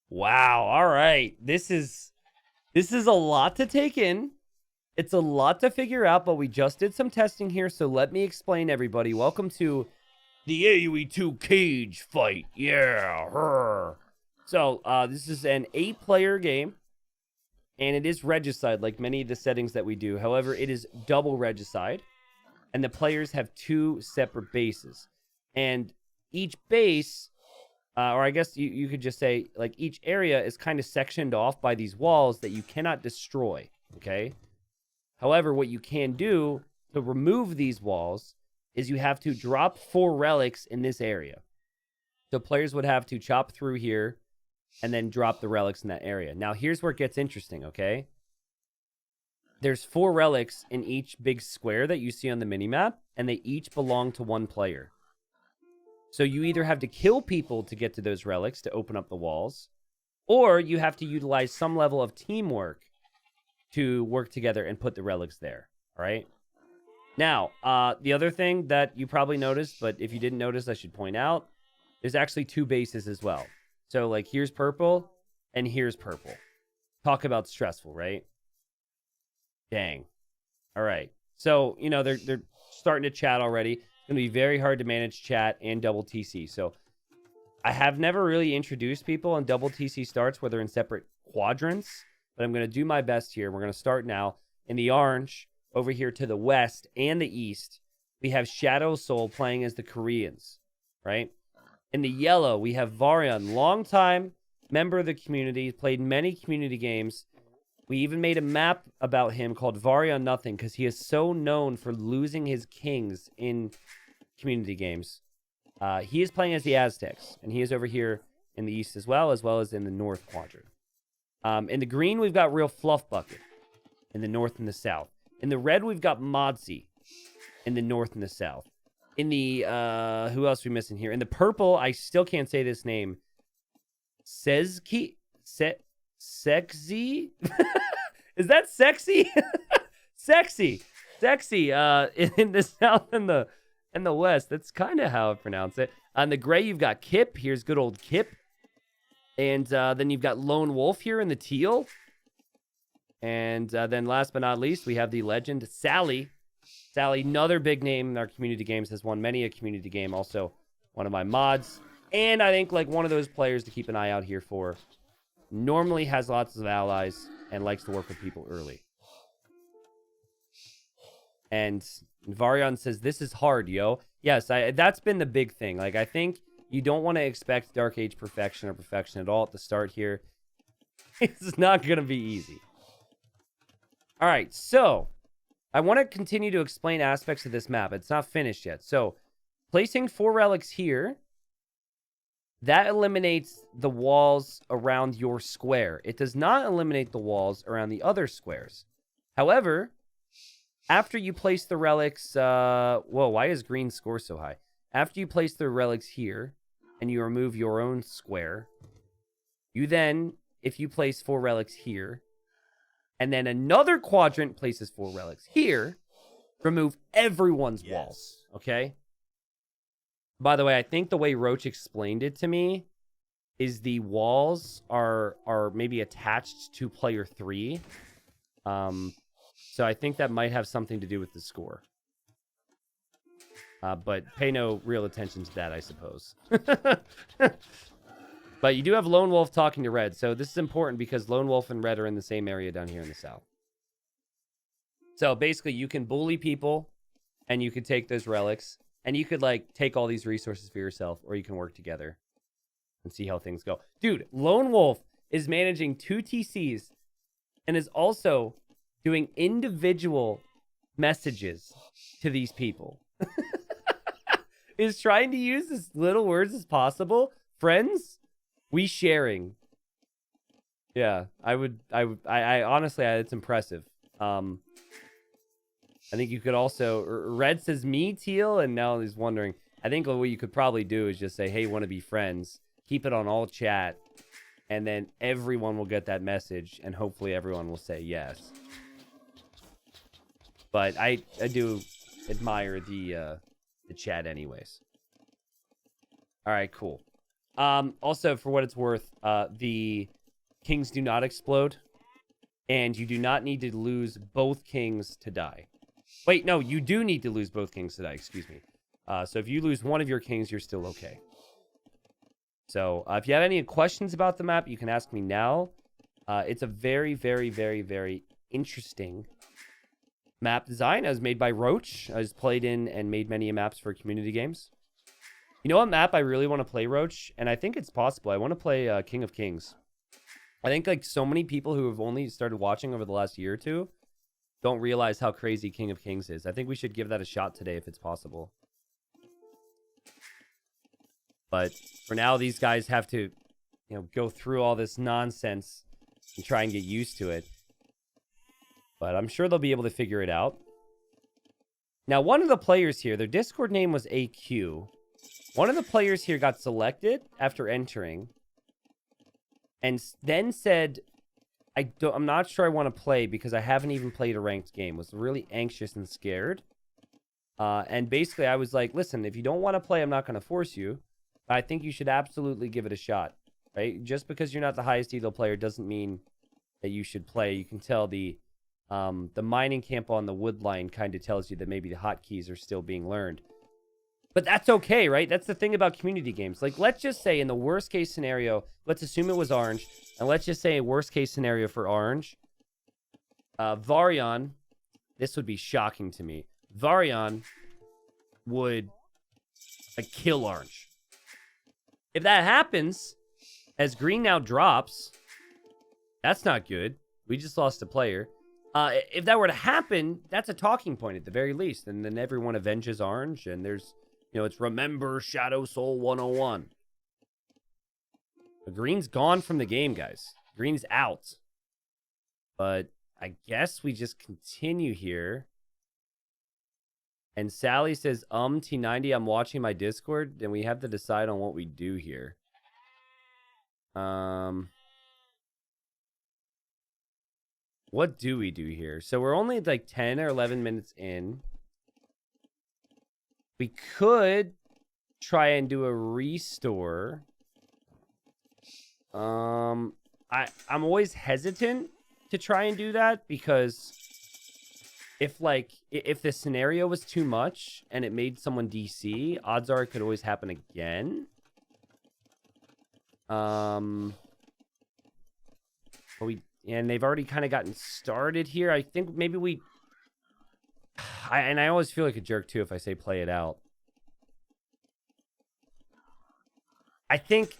Wow. All right. This is a lot to take in. It's a lot to figure out, but we just did some testing here, so let me explain, everybody. Welcome to the AoE2 cage fight. Yeah. Her. So, this is an 8-player game, and it is regicide, like many of the settings that we do. However, it is double regicide, and the players have 2 separate bases. And each base, or I guess you could just say, like, each area is kind of sectioned off by these walls that you cannot destroy, okay? However, what you can do to remove these walls is you have to drop 4 relics in this area. So players would have to chop through here and then drop the relics in that area. Now, here's where it gets interesting, okay? There's 4 relics in each big square that you see on the minimap, and they each belong to 1 player. So you either have to kill people to get to those relics to open up the walls, or you have to utilize some level of teamwork to work together and put the relics there, all right? Now, the other thing that you probably noticed, but if you didn't notice, I should point out, there's actually 2 bases as well. So, like, here's purple, and here's purple. Talk about stressful, right? Dang. All right. So, you know, they're starting to chat already. It's going to be very hard to manage chat and double TC. So, I have never really introduced people on double TC starts where they're in separate quadrants, but I'm going to do my best here. We're going to start now. In the orange, over here to the west and the east, we have Shadow Soul playing as the Koreans, right? In the yellow, we have Varian, longtime member of the community, played many community games. We even made a map about him called Varian Nothing because he is so known for losing his kings in community games. He is playing as the Aztecs, and he is over here in the east as well as in the north quadrant. In the green, we've got Real Fluff Bucket in the north and the south. In the red, we've got Modzy in the north and the south. In the, who else are we missing here? In the purple, I still can't say this name. Sexy? Is that sexy? Sexy. In the south and the west. That's kind of how I pronounce it. On the gray, you've got Kip. Here's good old Kip. And then you've got Lone Wolf here in the teal. And then last but not least, we have the legend Sally. Sally, another big name in our community games, has won many a community game. Also, one of my mods. And I think, like, one of those players to keep an eye out here for. Normally has lots of allies and likes to work with people early. And Varian says, this is hard, yo. Yes, that's been the big thing. Like, I think you don't want to expect Dark Age perfection or perfection at all at the start here. It's not going to be easy. All right, so I want to continue to explain aspects of this map. It's not finished yet. So, placing 4 relics here, that eliminates the walls around your square. It does not eliminate the walls around the other squares. However, after you place the relics, whoa, why is green score so high? After you place the relics here, and you remove your own square, you then, if you place 4 relics here, and then another quadrant places 4 relics here, remove everyone's walls, okay? By the way, I think the way Roach explained it to me is the walls are maybe attached to player 3. So I think that might have something to do with the score. But pay no real attention to that, I suppose. But you do have Lone Wolf talking to Red, so this is important because Lone Wolf and Red are in the same area down here in the south. So basically, you can bully people, and you can take those relics, and you could, like, take all these resources for yourself, or you can work together and see how things go. Dude, Lone Wolf is managing 2 TCs and is also doing individual messages to these people. Is trying to use as little words as possible. Friends, we sharing. Yeah, I honestly, it's impressive. I think you could also, Red says me, Teal, and now he's wondering. I think what you could probably do is just say, hey, want to be friends? Keep it on all chat, and then everyone will get that message, and hopefully everyone will say yes. But I do admire the chat anyways. All right, cool. Also, for what it's worth, the kings do not explode, and you do not need to lose both kings to die. Wait, no, you do need to lose both kings to die, excuse me. So if you lose one of your kings, you're still okay. So if you have any questions about the map, you can ask me now. It's a very, very, very, very interesting map design. It was made by Roach. I was played in and made many maps for community games. You know what map I really want to play, Roach? And I think it's possible. I want to play King of Kings. I think like so many people who have only started watching over the last year or two don't realize how crazy King of Kings is. I think we should give that a shot today if it's possible. But for now, these guys have to, go through all this nonsense and try and get used to it. But I'm sure they'll be able to figure it out. Now, one of the players here, their Discord name was AQ. One of the players here got selected after entering and then said, I'm not sure I want to play because I haven't even played a ranked game. Was really anxious and scared. And basically, I was like, listen, if you don't want to play, I'm not going to force you. But I think you should absolutely give it a shot, right? Just because you're not the highest elo player doesn't mean that you should play. You can tell the mining camp on the wood line kind of tells you that maybe the hotkeys are still being learned. But that's okay, right? That's the thing about community games. Like, let's just say in the worst case scenario, let's assume it was orange. And let's just say a worst case scenario for orange. Varian, this would be shocking to me. Varian would kill orange. If that happens, as green now drops, that's not good. We just lost a player. If that were to happen, that's a talking point at the very least. And then everyone avenges orange, and there's, it's Remember Shadow Soul 101. But green's gone from the game, guys. Green's out. But I guess we just continue here. And Sally says, T90, I'm watching my Discord. Then we have to decide on what we do here. What do we do here? So we're only like 10 or 11 minutes in. We could try and do a restore. I'm always hesitant to try and do that because if the scenario was too much and it made someone DC, odds are it could always happen again. And they've already kind of gotten started here. I think maybe I always feel like a jerk too if I say play it out.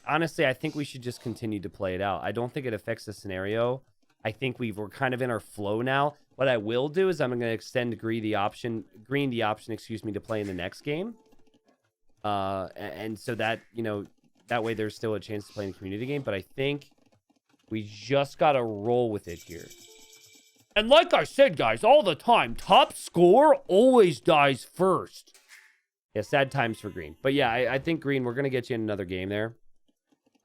Honestly, I think we should just continue to play it out. I don't think it affects the scenario. I think we're kind of in our flow now. What I will do is I'm going to extend Green the option, to play in the next game. And so that, that way there's still a chance to play in the community game. But I think we just got to roll with it here. And like I said, guys, all the time, top score always dies first. Yeah, sad times for green. But yeah, I think green, we're going to get you in another game there.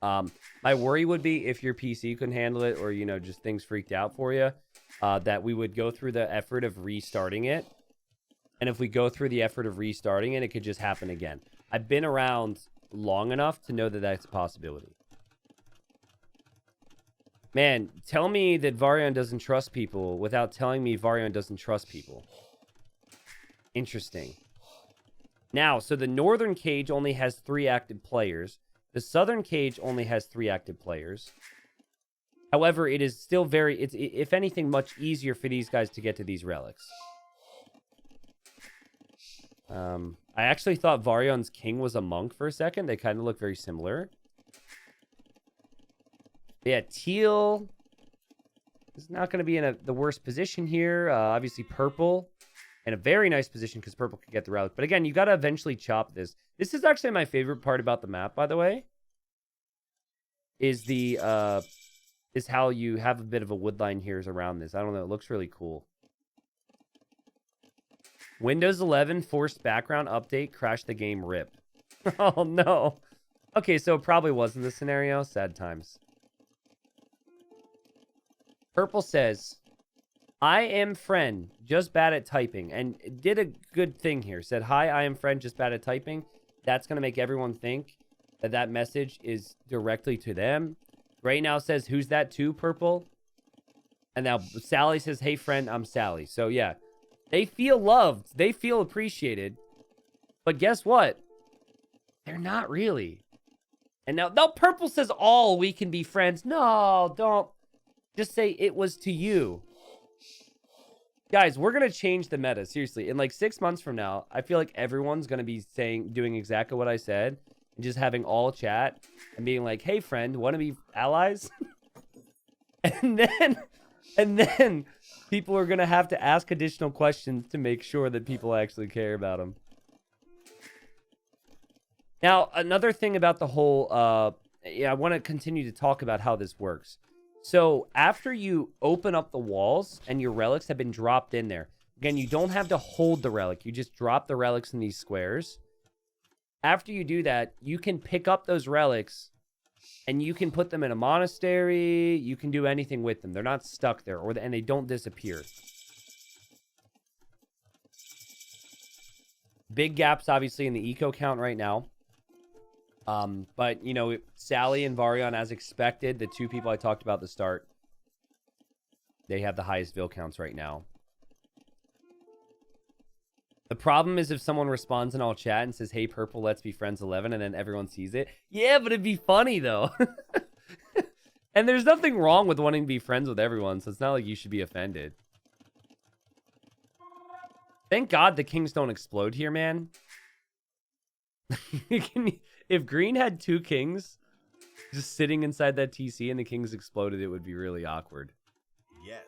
My worry would be if your PC couldn't handle it or, just things freaked out for you, that we would go through the effort of restarting it. And if we go through the effort of restarting it, it could just happen again. I've been around long enough to know that that's a possibility. Man, tell me that Varian doesn't trust people without telling me Varian doesn't trust people. Interesting. Now, so the northern cage only has 3 active players. The southern cage only has 3 active players. However, it is still it's if anything, much easier for these guys to get to these relics. I actually thought Varian's king was a monk for a second. They kind of look very similar. Yeah, teal is not going to be in the worst position here. Obviously, purple in a very nice position because purple could get the relic. But again, you got to eventually chop this. This is actually my favorite part about the map, by the way. Is how you have a bit of a wood line here around this. I don't know. It looks really cool. Windows 11 forced background update crashed the game. RIP. Oh no. Okay, so it probably wasn't the scenario. Sad times. Purple says, I am friend, just bad at typing. And did a good thing here. Said, hi, I am friend, just bad at typing. That's going to make everyone think that message is directly to them. Right now says, who's that too, Purple? And now Sally says, hey, friend, I'm Sally. So, yeah, they feel loved. They feel appreciated. But guess what? They're not really. And now, no, Purple says, all we can be friends. No, don't. Just say it was to you. Guys, we're going to change the meta. Seriously. In like 6 months from now, I feel like everyone's going to be doing exactly what I said. And just having all chat and being like, hey, friend, want to be allies? and then people are going to have to ask additional questions to make sure that people actually care about them. Now, another thing about the whole, I want to continue to talk about how this works. So after you open up the walls and your relics have been dropped in there, again, you don't have to hold the relic. You just drop the relics in these squares. After you do that, you can pick up those relics and you can put them in a monastery. You can do anything with them. They're not stuck there, and they don't disappear. Big gaps, obviously, in the eco count right now. But, you know, Sally and Varian, as expected, the two people I talked about at the start, they have the highest vill counts right now. The problem is if someone responds in all chat and says, hey, Purple, let's be friends 11, and then everyone sees it. Yeah, but it'd be funny, though. And there's nothing wrong with wanting to be friends with everyone, so it's not like you should be offended. Thank God the kings don't explode here, man. If green had 2 kings just sitting inside that TC and the kings exploded, it would be really awkward. Yes.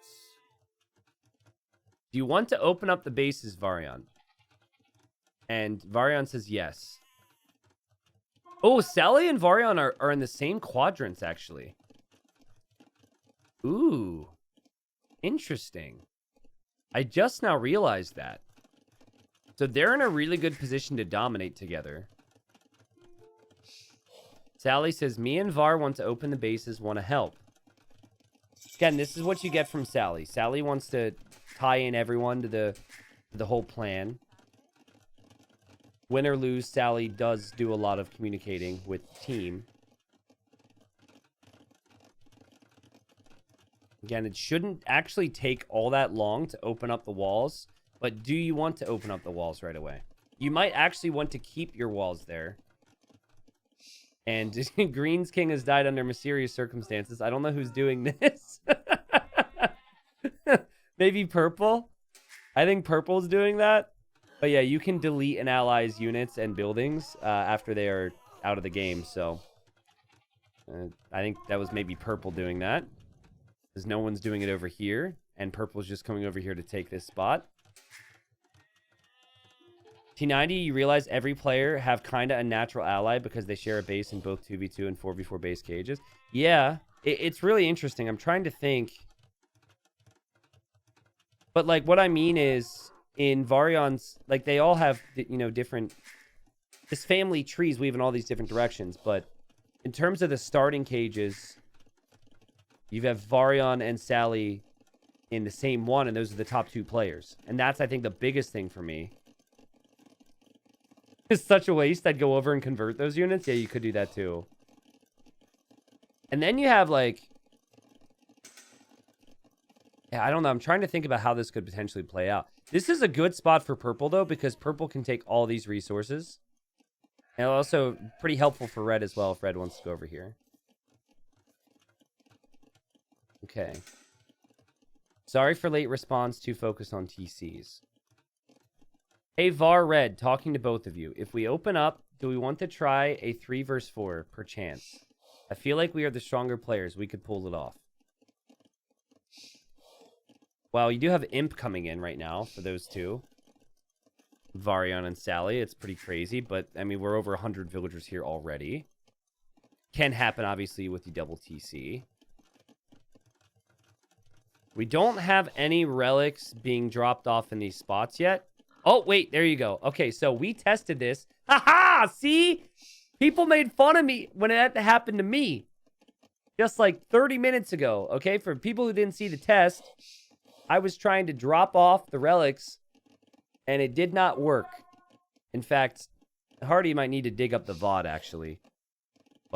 Do you want to open up the bases, Varian? And Varian says yes. Oh, Sally and Varian are in the same quadrants, actually. Ooh. Interesting. I just now realized that. So they're in a really good position to dominate together. Sally says, me and Var want to open the bases, want to help. Again, this is what you get from Sally. Sally wants to tie in everyone to the whole plan. Win or lose, Sally does do a lot of communicating with team. Again, it shouldn't actually take all that long to open up the walls. But do you want to open up the walls right away? You might actually want to keep your walls there. And Green's king has died under mysterious circumstances. I don't know who's doing this. Maybe Purple? I think Purple's doing that. But yeah, you can delete an ally's units and buildings after they are out of the game. So I think that was maybe Purple doing that. Because no one's doing it over here. And Purple's just coming over here to take this spot. T90, you realize every player have kind of a natural ally because they share a base in both 2v2 and 4v4 base cages. Yeah, it's really interesting. I'm trying to think. But, like, what I mean is, in Varian's, like, they all have, you know, different... This family trees weave in all these different directions, but in terms of the starting cages, you have Varian and Sally in the same one, and those are the top 2 players. And that's, I think, the biggest thing for me. It's such a waste. I'd go over and convert those units. Yeah, you could do that too. And then you have like... Yeah, I don't know. I'm trying to think about how this could potentially play out. This is a good spot for Purple though, because Purple can take all these resources. And also pretty helpful for Red as well if Red wants to go over here. Okay. Sorry for late response. Too focused on TCs. Hey, Var Red, talking to both of you. If we open up, do we want to try a 3 versus 4 per chance? I feel like we are the stronger players. We could pull it off. Well, you do have Imp coming in right now for those two. Varian and Sally. It's pretty crazy, but, I mean, we're over 100 villagers here already. Can happen, obviously, with the double TC. We don't have any relics being dropped off in these spots yet. Oh, wait, there you go. Okay, so we tested this. Ha-ha! See? People made fun of me when it happened to me. Just like 30 minutes ago, okay? For people who didn't see the test, I was trying to drop off the relics, and it did not work. In fact, Hardy might need to dig up the VOD, actually.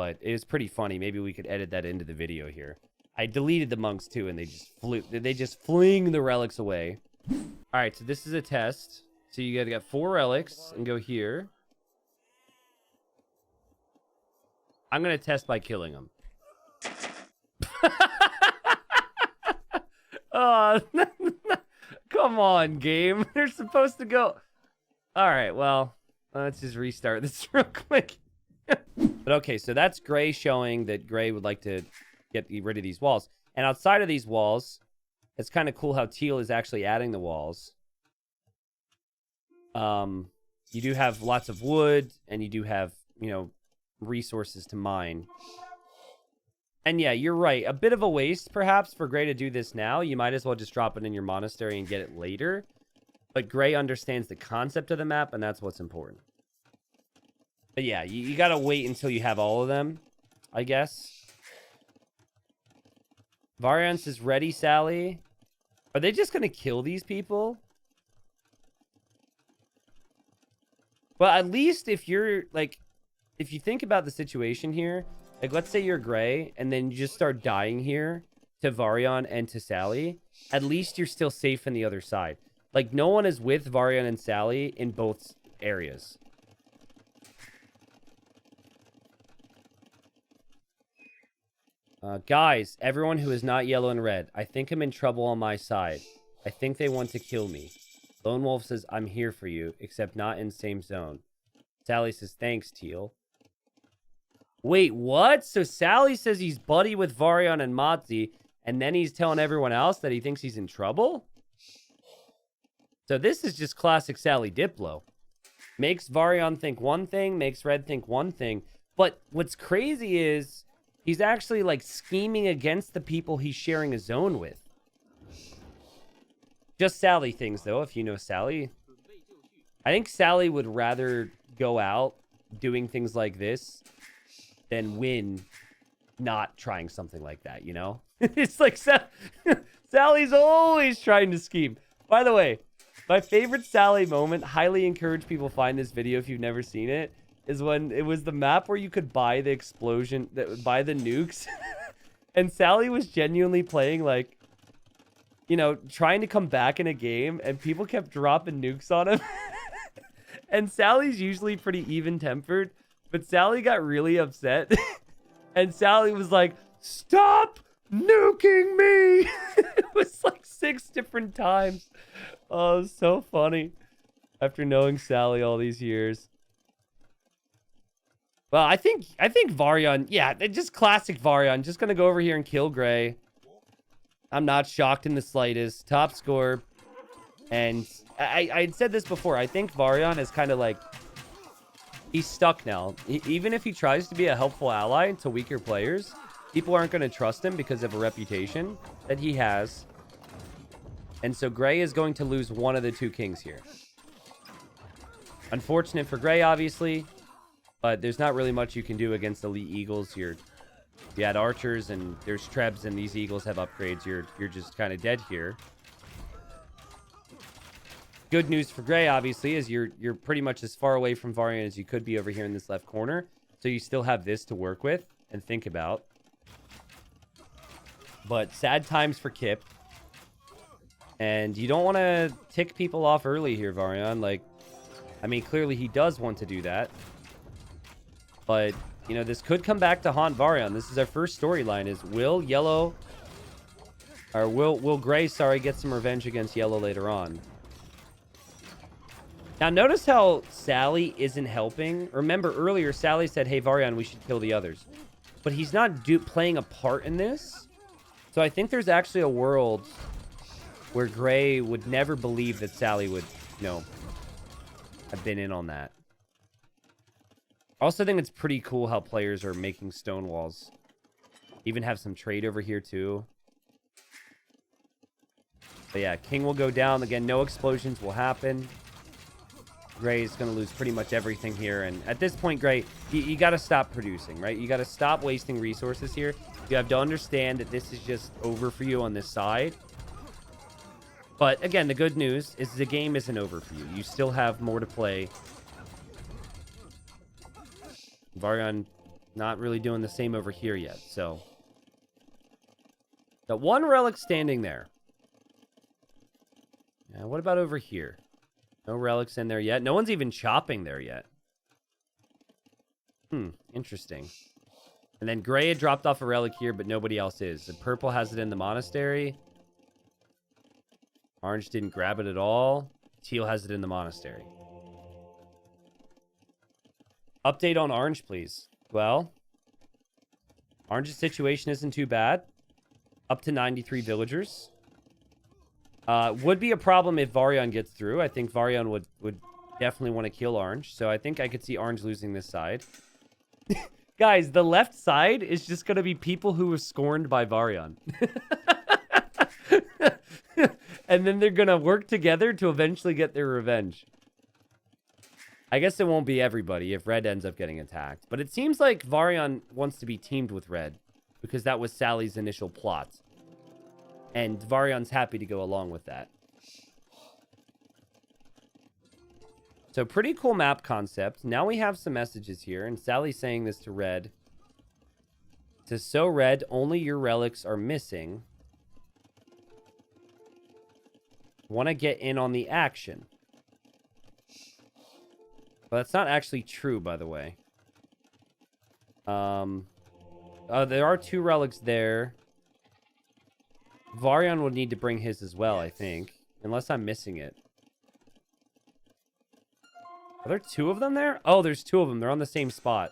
But it was pretty funny. Maybe we could edit that into the video here. I deleted the monks too, and they just fling the relics away. All right, so this is a test. So you gotta get 4 relics and go here. I'm gonna test by killing them. Oh, come on, game. They're supposed to go. All right, well, let's just restart this real quick. But okay, so that's Gray showing that Gray would like to get rid of these walls. And outside of these walls, it's kind of cool how Teal is actually adding the walls. You do have lots of wood, and you do have, you know, resources to mine. And yeah, you're right. A bit of a waste, perhaps, for Gray to do this now. You might as well just drop it in your monastery and get it later. But Gray understands the concept of the map, and that's what's important. But yeah, you gotta wait until you have all of them, I guess. Varian says, ready, Sally? Are they just gonna kill these people? Well, at least if you're, like, if you think about the situation here, like, let's say you're Gray, and then you just start dying here to Varian and to Sally, at least you're still safe in the other side. Like, no one is with Varian and Sally in both areas. Guys, everyone who is not yellow and red, I think I'm in trouble on my side. I think they want to kill me. Lone Wolf says, I'm here for you, except not in same zone. Sally says, thanks, Teal. Wait, what? So Sally says he's buddy with Varian and Mozzie, and then he's telling everyone else that he thinks he's in trouble? So this is just classic Sally Diplo. Makes Varian think one thing, makes Red think one thing. But what's crazy is he's actually, like, scheming against the people he's sharing a zone with. Just Sally things, though, if you know Sally. I think Sally would rather go out doing things like this than win not trying something like that, you know? It's like Sally's always trying to scheme. By the way, my favorite Sally moment, highly encourage people find this video if you've never seen it, is when it was the map where you could buy the explosion, buy the nukes. And Sally was genuinely playing, like, you know, trying to come back in a game, and people kept dropping nukes on him. And Sally's usually pretty even-tempered, but Sally got really upset. And Sally was like, stop nuking me! It was like 6 different times. Oh, it was so funny. After knowing Sally all these years. Well, I think Varian, yeah, just classic Varian. Just gonna go over here and kill Gray. I'm not shocked in the slightest. Top score. And I said this before. I think Varian is kind of like, he's stuck now. Even if he tries to be a helpful ally to weaker players, people aren't going to trust him because of a reputation that he has. And so Gray is going to lose one of the 2 kings here. Unfortunate for Gray, obviously. But there's not really much you can do against elite eagles. You had archers and there's trebs, and these eagles have upgrades. You're just kind of dead here. Good news for Gray, obviously, is you're pretty much as far away from Varian as you could be over here in this left corner. So you still have this to work with and think about. But sad times for Kip. And you don't want to tick people off early here, Varian. Like, I mean, clearly he does want to do that. But, you know, this could come back to haunt Varian. This is our first storyline, is will Yellow... Or will Gray, sorry, get some revenge against Yellow later on. Now, notice how Sally isn't helping. Remember, earlier, Sally said, hey, Varian, we should kill the others. But he's not playing a part in this. So I think there's actually a world where Gray would never believe that Sally would, you know, have been in on that. I also think it's pretty cool how players are making stone walls. Even have some trade over here, too. But yeah, King will go down. Again, no explosions will happen. Gray is going to lose pretty much everything here. And at this point, Gray, you got to stop producing, right? You got to stop wasting resources here. You have to understand that this is just over for you on this side. But again, the good news is the game isn't over for you. You still have more to play. Varian Not really doing the same over here yet, so. Got one relic standing there. Now, what about over here? No relics in there yet. No one's even chopping there yet. Interesting. And then gray had dropped off a relic here, but nobody else is. And purple has it in the monastery. Orange didn't grab it at all. Teal has it in the monastery. Update on orange, please. Well, orange's situation isn't too bad. Up to 93 villagers. Would be a problem if Varian gets through. I think Varian would definitely want to kill orange. So I think I could see orange losing this side. Guys, the left side is just going to be people who were scorned by Varian. And then they're going to work together to eventually get their revenge. I guess it won't be everybody if red ends up getting attacked. But it seems like Varian wants to be teamed with red. Because that was Sally's initial plot. And Varian's happy to go along with that. So pretty cool map concept. Now we have some messages here. And Sally's saying this to red. It says, so red, only your relics are missing. Want to get in on the action. Well, that's not actually true, by the way. There are 2 relics there. Varian would need to bring his as well, I think. Unless I'm missing it. Are there 2 of them there? Oh, there's 2 of them. They're on the same spot.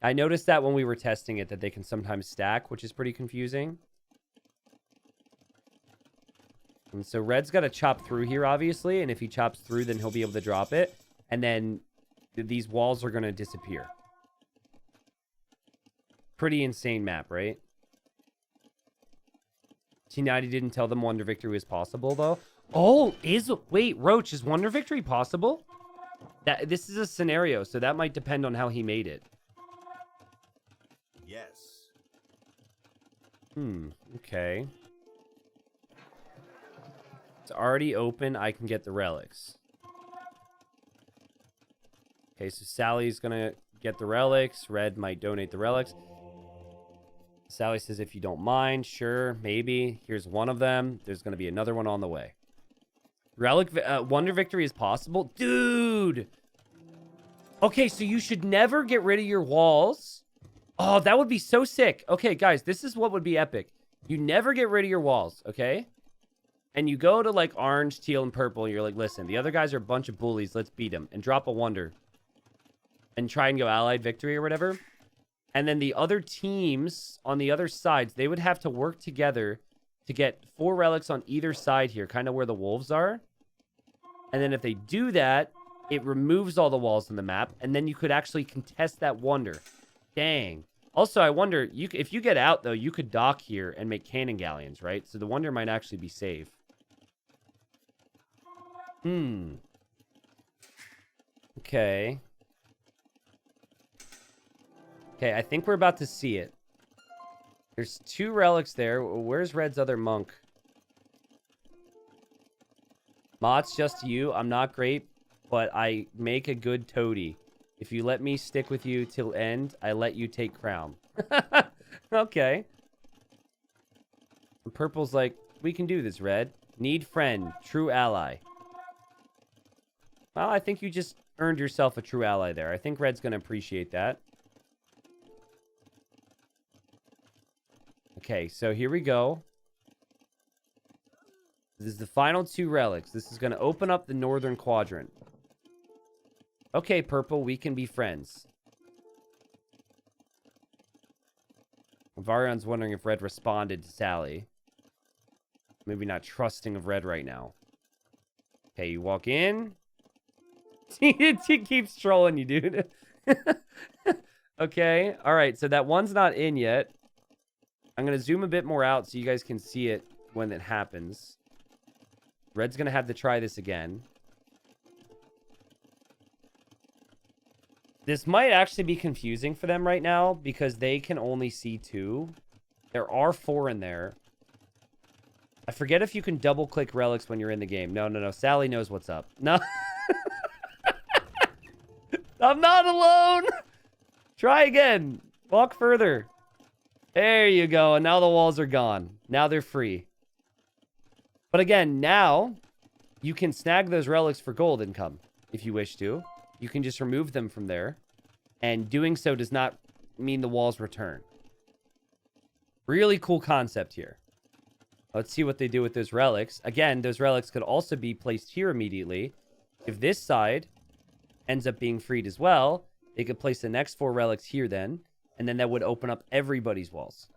I noticed that when we were testing it, that they can sometimes stack, which is pretty confusing. And so red's got to chop through here, obviously. And if he chops through, then he'll be able to drop it. And then these walls are going to disappear. Pretty insane map, right? T90 didn't tell them Wonder Victory was possible, though. Oh, wait, Roach, is Wonder Victory possible? This is a scenario, so that might depend on how he made it. Yes. Okay. It's already open. I can get the relics. Okay, so Sally's gonna get the relics. Red might donate the relics. Sally says, if you don't mind, sure, maybe. Here's one of them. There's gonna be another one on the way. Wonder Victory is possible? Dude! Okay, so you should never get rid of your walls. Oh, that would be so sick. Okay, guys, this is what would be epic. You never get rid of your walls, okay? And you go to, like, orange, teal, and purple, and you're like, listen, the other guys are a bunch of bullies. Let's beat them. And drop a wonder. And try and go allied victory or whatever. And then the other teams on the other sides, they would have to work together to get 4 relics on either side here, kind of where the wolves are. And then if they do that, it removes all the walls on the map. And then you could actually contest that wonder. Dang. Also, I wonder, if you get out, though, you could dock here and make cannon galleons, right? So the wonder might actually be safe. Okay. Okay, I think we're about to see it. There's 2 relics there. Where's Red's other monk? Mott's just you. I'm not great, but I make a good toady. If you let me stick with you till end, I let you take crown. Okay. And Purple's like, we can do this, Red. Need friend. True ally. Well, I think you just earned yourself a true ally there. I think Red's going to appreciate that. Okay, so here we go. This is the final 2 relics. This is going to open up the northern quadrant. Okay, Purple, we can be friends. Varian's wondering if Red responded to Sally. Maybe not trusting of Red right now. Okay, you walk in. He keeps trolling you, dude. Okay, alright, so that one's not in yet. I'm going to zoom a bit more out so you guys can see it when it happens. Red's going to have to try this again. This might actually be confusing for them right now because they can only see 2. There are 4 in there. I forget if you can double-click relics when you're in the game. No. Sally knows what's up. No. I'm not alone. Try again. Walk further. There you go. And now the walls are gone. Now they're free. But again, now you can snag those relics for gold income if you wish to. You can just remove them from there. And doing so does not mean the walls return. Really cool concept here. Let's see what they do with those relics. Again, those relics could also be placed here immediately. If this side ends up being freed as well, they could place the next 4 relics here then. And then that would open up everybody's walls.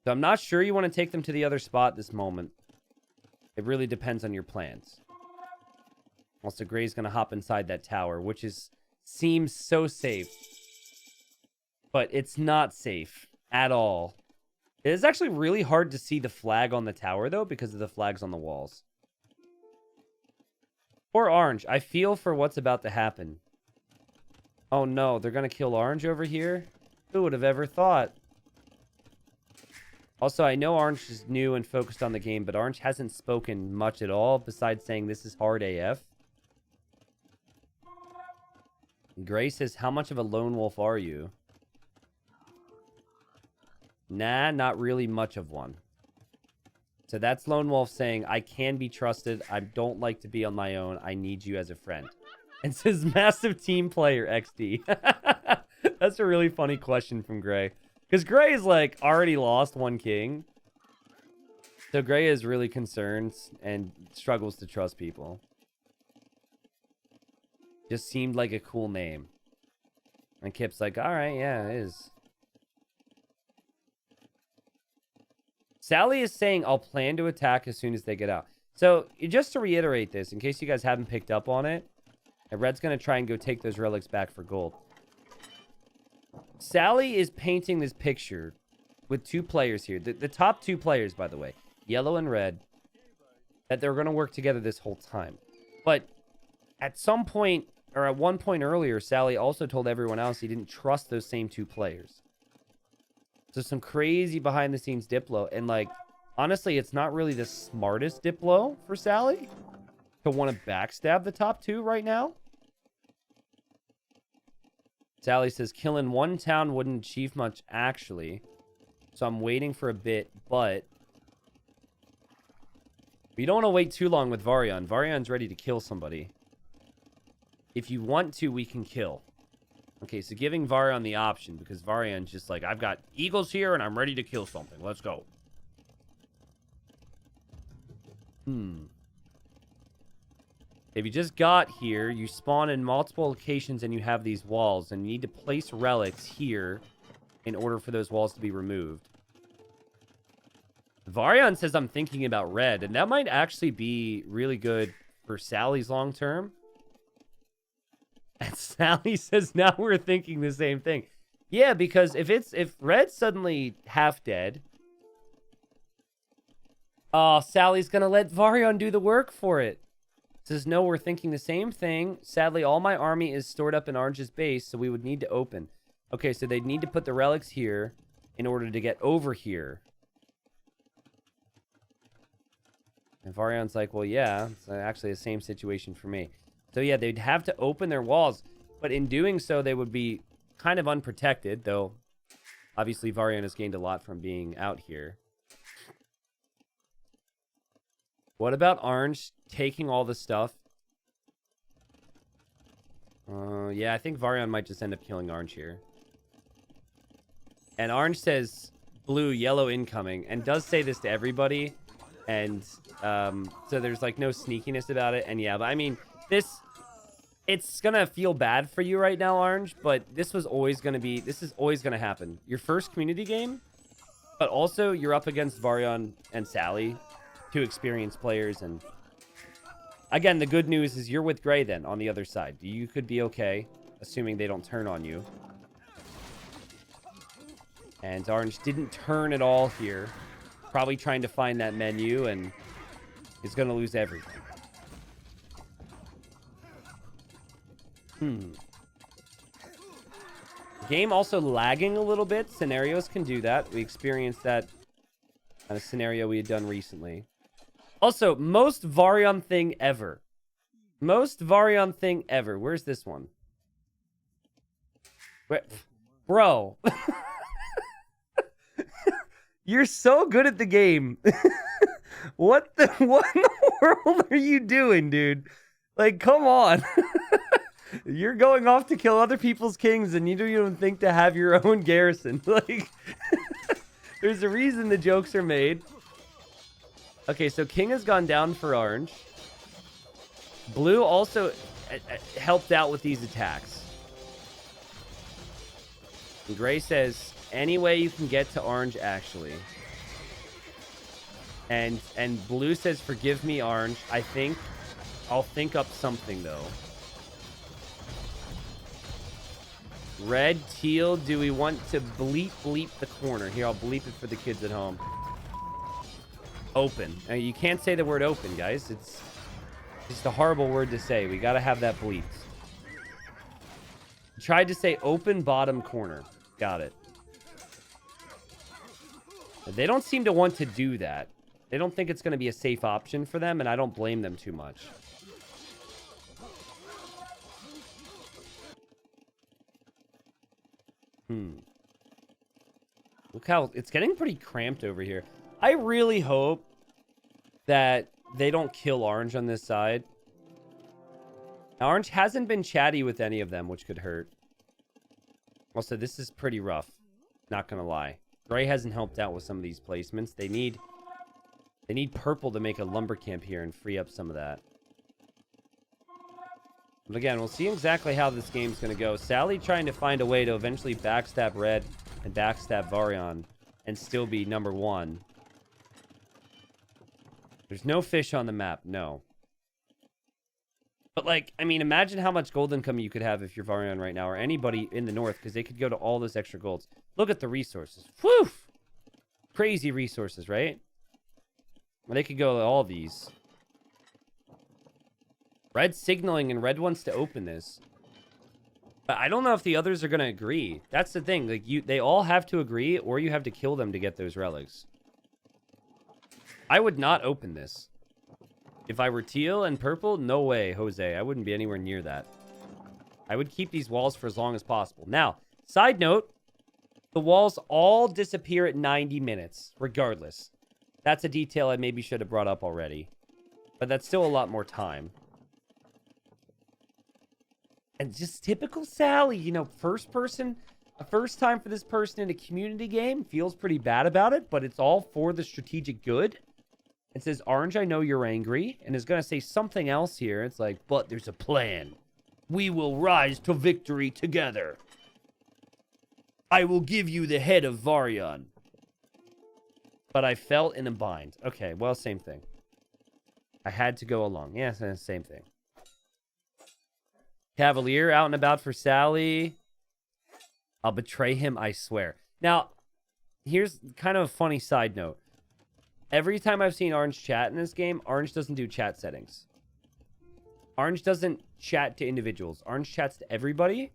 So I'm not sure you want to take them to the other spot this moment. It really depends on your plans. Also, Gray's going to hop inside that tower, which seems so safe. But it's not safe at all. It is actually really hard to see the flag on the tower, though, because of the flags on the walls. Poor Orange. I feel for what's about to happen. Oh, no. They're going to kill Orange over here? Who would have ever thought? Also, I know Orange is new and focused on the game, but Orange hasn't spoken much at all besides saying this is hard AF. Gray says, how much of a lone wolf are you? Nah, not really much of one. So that's Lone Wolf saying, I can be trusted. I don't like to be on my own. I need you as a friend. And says, massive team player, XD. That's a really funny question from Gray. Because Gray is like already lost 1 king. So Gray is really concerned and struggles to trust people. Just seemed like a cool name. And Kip's like, all right, yeah, it is. Sally is saying, I'll plan to attack as soon as they get out. So, just to reiterate this, in case you guys haven't picked up on it, Red's going to try and go take those relics back for gold. Sally is painting this picture with 2 players here. The top 2 players, by the way, Yellow and Red, that they're going to work together this whole time. But at some point, or at one point earlier, Sally also told everyone else he didn't trust those same 2 players. So some crazy behind-the-scenes Diplo. And, like, honestly, it's not really the smartest Diplo for Sally to want to backstab the top 2 right now. Sally says, killing 1 town wouldn't achieve much, actually. So I'm waiting for a bit, but you don't want to wait too long with Varian. Varian's ready to kill somebody. If you want to, we can kill. Okay, so giving Varian the option, because Varian's just like, I've got eagles here, and I'm ready to kill something. Let's go. If you just got here, you spawn in multiple locations, and you have these walls, and you need to place relics here in order for those walls to be removed. Varian says, I'm thinking about red, and that might actually be really good for Sally's long term. And Sally says, now we're thinking the same thing. Yeah, because if Red's suddenly half dead, Sally's gonna let Varian do the work for it. Says, no, we're thinking the same thing. Sadly, all my army is stored up in Orange's base, so we would need to open. Okay, so they'd need to put the relics here in order to get over here. And Varian's like, well, yeah, it's actually the same situation for me. So, yeah, they'd have to open their walls. But in doing so, they would be kind of unprotected, though obviously Varian has gained a lot from being out here. What about Orange taking all the stuff? Yeah, I think Varian might just end up killing Orange here. And Orange says, blue, yellow incoming, and does say this to everybody. And so there's, like, no sneakiness about it. And, yeah, but, I mean, it's gonna feel bad for you right now, Orange, but this is always gonna happen. Your first community game, but also you're up against Varian and Sally, 2 experienced players, and again, the good news is you're with Gray then on the other side. You could be okay, assuming they don't turn on you. And Orange didn't turn at all here. Probably trying to find that menu, and is gonna lose everything. Game also lagging a little bit. Scenarios can do that. We experienced that on a scenario we had done recently. Also, most Varian thing ever. Most Varian thing ever. Where's this one? Bro. You're so good at the game. What in the world are you doing, dude? Like, come on. You're going off to kill other people's kings and you don't even think to have your own garrison. Like, there's a reason the jokes are made. Okay, so king has gone down for orange. Blue also helped out with these attacks. And gray says, any way you can get to orange, actually. And blue says, forgive me, orange. I think I'll think up something, though. Red, teal, do we want to bleep the corner? Here, I'll bleep it for the kids at home. Open. Now, you can't say the word open, guys. It's just a horrible word to say. We got to have that bleeped. Tried to say open bottom corner. Got it. They don't seem to want to do that. They don't think it's going to be a safe option for them, and I don't blame them too much. Look how it's getting pretty cramped over here. I really hope that they don't kill orange on this side. Now, orange hasn't been chatty with any of them, which could hurt. Also, this is pretty rough. Not going to lie. Gray hasn't helped out with some of these placements. They need purple to make a lumber camp here and free up some of that. But again, we'll see exactly how this game's going to go. Sally trying to find a way to eventually backstab red and backstab Varian and still be number one. There's no fish on the map, no. But, like, I mean, imagine how much gold income you could have if you're Varian right now, or anybody in the north, because they could go to all those extra golds. Look at the resources. Whew! Crazy resources, right? Well, they could go to all these. Red's signaling, and red wants to open this. But I don't know if the others are going to agree. That's the thing. Like, they all have to agree, or you have to kill them to get those relics. I would not open this. If I were teal and purple, no way, Jose. I wouldn't be anywhere near that. I would keep these walls for as long as possible. Now, side note, the walls all disappear at 90 minutes, regardless. That's a detail I maybe should have brought up already. But that's still a lot more time. And just typical Sally, you know, first time for this person in a community game, feels pretty bad about it, but it's all for the strategic good. It says, Orange, I know you're angry, and is going to say something else here. It's like, but there's a plan. We will rise to victory together. I will give you the head of Varian. But I felt in a bind. Okay, well, same thing. I had to go along. Yeah, same thing. Cavalier out and about for Sally. I'll betray him, I swear. Now, here's kind of a funny side note. Every time I've seen Orange chat in this game, Orange doesn't do chat settings. Orange doesn't chat to individuals. Orange chats to everybody.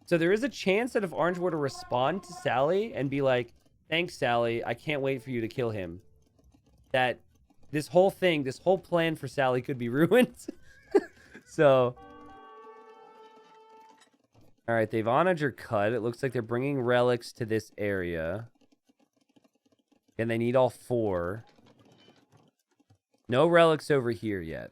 So there is a chance that if Orange were to respond to Sally and be like, thanks, Sally, I can't wait for you to kill him, that this whole thing, this whole plan for Sally could be ruined. So, all right, they've onager cut. It looks like they're bringing relics to this area. And they need all 4. No relics over here yet.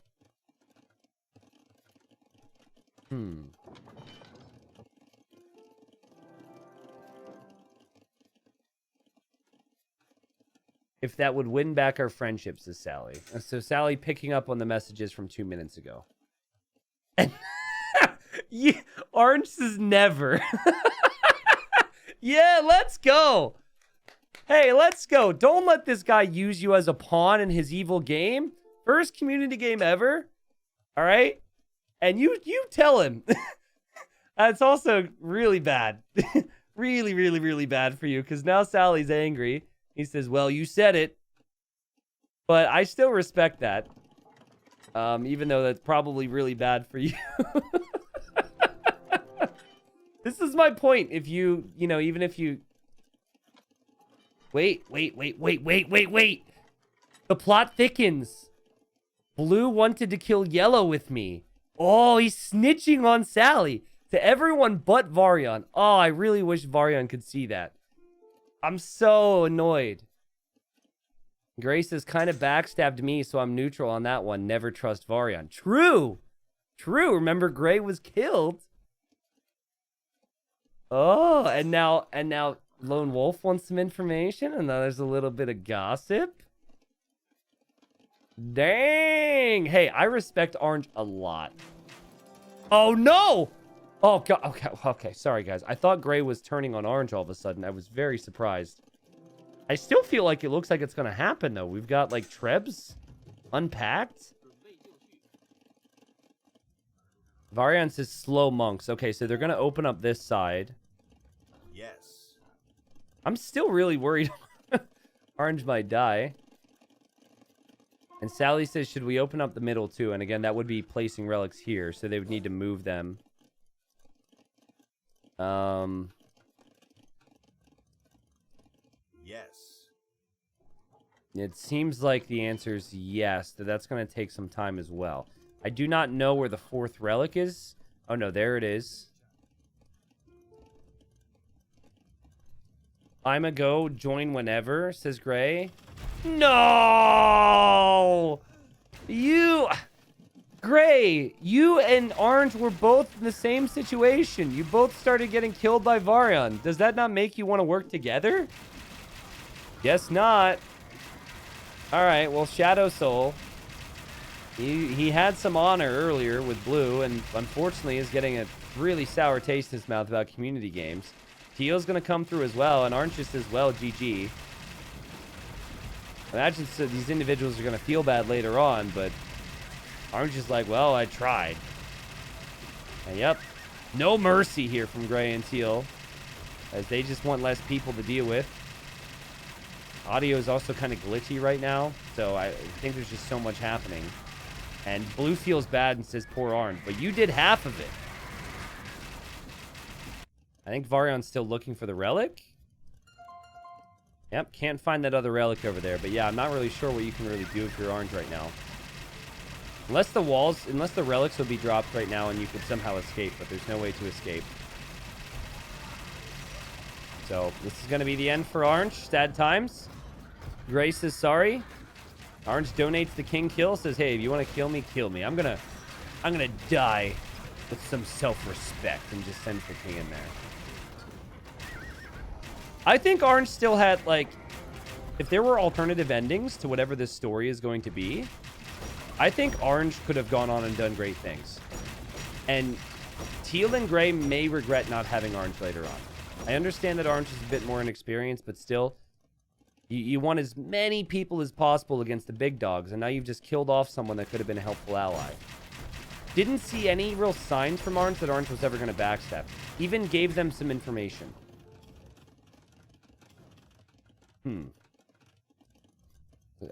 If that would win back our friendship, says Sally. So Sally picking up on the messages from 2 minutes ago. And yeah, Orange says never. Yeah, let's go. Hey, let's go. Don't let this guy use you as a pawn in his evil game. First community game ever. All right? And you tell him. That's also really bad. Really, really, really bad for you, because now Sally's angry. He says, well, you said it. But I still respect that. Even though that's probably really bad for you. This is my point. If you know, even if you... Wait. The plot thickens. Blue wanted to kill yellow with me. Oh, he's snitching on Sally. To everyone but Varian. Oh, I really wish Varian could see that. I'm so annoyed. Grace has kind of backstabbed me, so I'm neutral on that one. Never trust Varian. True. True. Remember, Gray was killed. Oh, and now Lone Wolf wants some information, and now there's a little bit of gossip. Dang. Hey, I respect Orange a lot. Oh, no. Oh, God. Okay. Sorry, guys. I thought Gray was turning on Orange all of a sudden. I was very surprised. I still feel like it looks like it's going to happen, though. We've got, like, Trebs unpacked. Varian says slow monks. Okay, so they're going to open up this side. Yes. I'm still really worried Orange might die. And Sally says, should we open up the middle, too? And again, that would be placing relics here, so they would need to move them. Yes. It seems like the answer is yes. That's going to take some time as well. I do not know where the fourth relic is. Oh, no, there it is. I'm a go. Join whenever, says Gray. No! Gray, you and Orange were both in the same situation. You both started getting killed by Varian. Does that not make you want to work together? Guess not. All right, well, Shadow Soul. He had some honor earlier with Blue, and unfortunately is getting a really sour taste in his mouth about community games. Teal's going to come through as well, and Orange just as well, GG. Imagine these individuals are going to feel bad later on, but Orange is like, well, I tried. And yep, no mercy here from Gray and Teal, as they just want less people to deal with. Audio is also kind of glitchy right now, so I think there's just so much happening. And Blue feels bad and says, poor Orange, but you did half of it. I think Varian's still looking for the relic. Yep, can't find that other relic over there. But yeah, I'm not really sure what you can really do if you're Orange right now. Unless the relics would be dropped right now and you could somehow escape, but there's no way to escape. So this is going to be the end for Orange. Sad times. Gray says sorry. Orange donates the king kill. Says, hey, if you want to kill me, kill me. I'm gonna die with some self-respect and just send the king in there. I think Orange still had, like, if there were alternative endings to whatever this story is going to be, I think Orange could have gone on and done great things. And Teal and Gray may regret not having Orange later on. I understand that Orange is a bit more inexperienced, but still, you want as many people as possible against the big dogs, and now you've just killed off someone that could have been a helpful ally. Didn't see any real signs from Orange that Orange was ever going to backstab. Even gave them some information.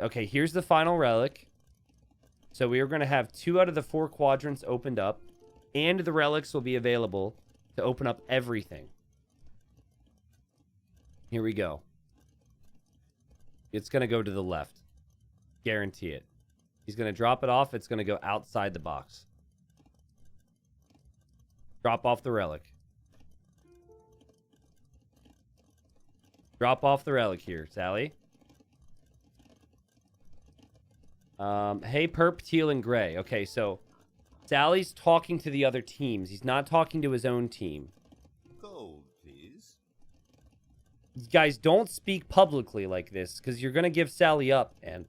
Okay, here's the final relic. So we are going to have 2 out of the 4 quadrants opened up, and the relics will be available to open up everything. Here we go. It's going to go to the left. Guarantee it. He's going to drop it off. It's going to go outside the box. Drop off the relic. Drop off the relic here, Sally. Hey, Perp, Teal, and Gray. Okay, so Sally's talking to the other teams. He's not talking to his own team. Gold, please. You guys, don't speak publicly like this, because you're going to give Sally up, man.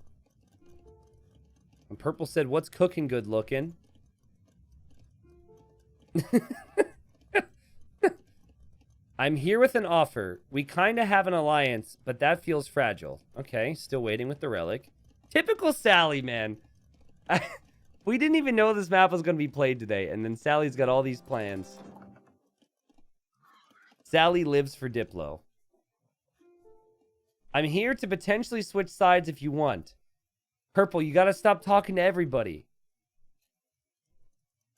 And Purple said, what's cooking good looking? I'm here with an offer. We kind of have an alliance, but that feels fragile. Okay, still waiting with the relic. Typical Sally, man. We didn't even know this map was going to be played today, and then Sally's got all these plans. Sally lives for Diplo. I'm here to potentially switch sides if you want. Purple, you got to stop talking to everybody.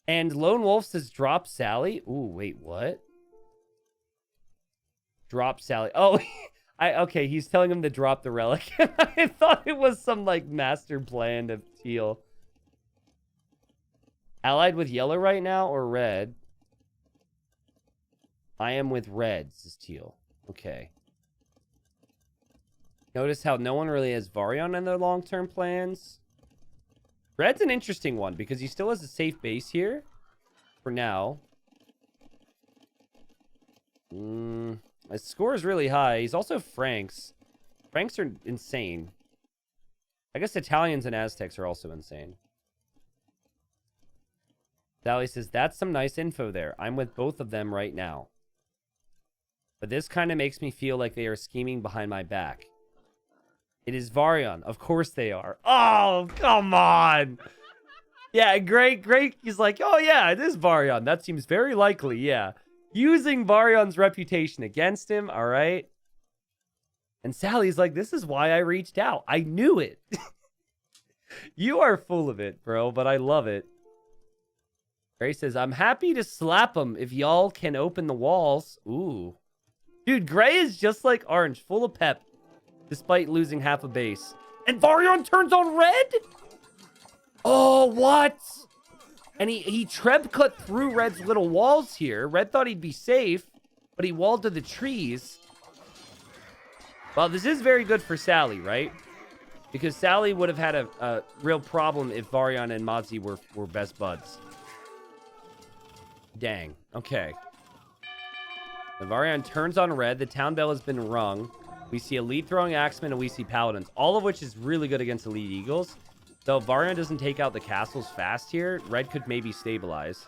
And Lone Wolf says, drop Sally. Ooh, wait, what? Drop Sally. Oh, okay, he's telling him to drop the relic. I thought it was some, like, master plan of Teal. Allied with yellow right now or red? I am with red, says Teal. Okay. Notice how no one really has Varian in their long-term plans. Red's an interesting one because he still has a safe base here for now. His score is really high. He's also Franks. Franks are insane. I guess Italians and Aztecs are also insane. Sally says, that's some nice info there. I'm with both of them right now. But this kind of makes me feel like they are scheming behind my back. It is Varian. Of course they are. Oh, come on. Yeah, great. He's like, oh yeah, it is Varian. That seems very likely, yeah. Using Varian's reputation against him, all right? And Sally's like, this is why I reached out. I knew it. You are full of it, bro, but I love it. Gray says, I'm happy to slap him if y'all can open the walls. Ooh. Dude, Gray is just like Orange, full of pep, despite losing half a base. And Varian turns on red? Oh, what? And he treb cut through Red's little walls here. Red thought he'd be safe, but he walled to the trees. Well, this is very good for Sally, right? Because Sally would have had a real problem if Varian and Mozzie were best buds. Dang. Okay. The Varian turns on red. The town bell has been rung. We see Elite throwing Axemen, and we see Paladins. All of which is really good against Elite Eagles. So if Varian doesn't take out the castles fast here, red could maybe stabilize.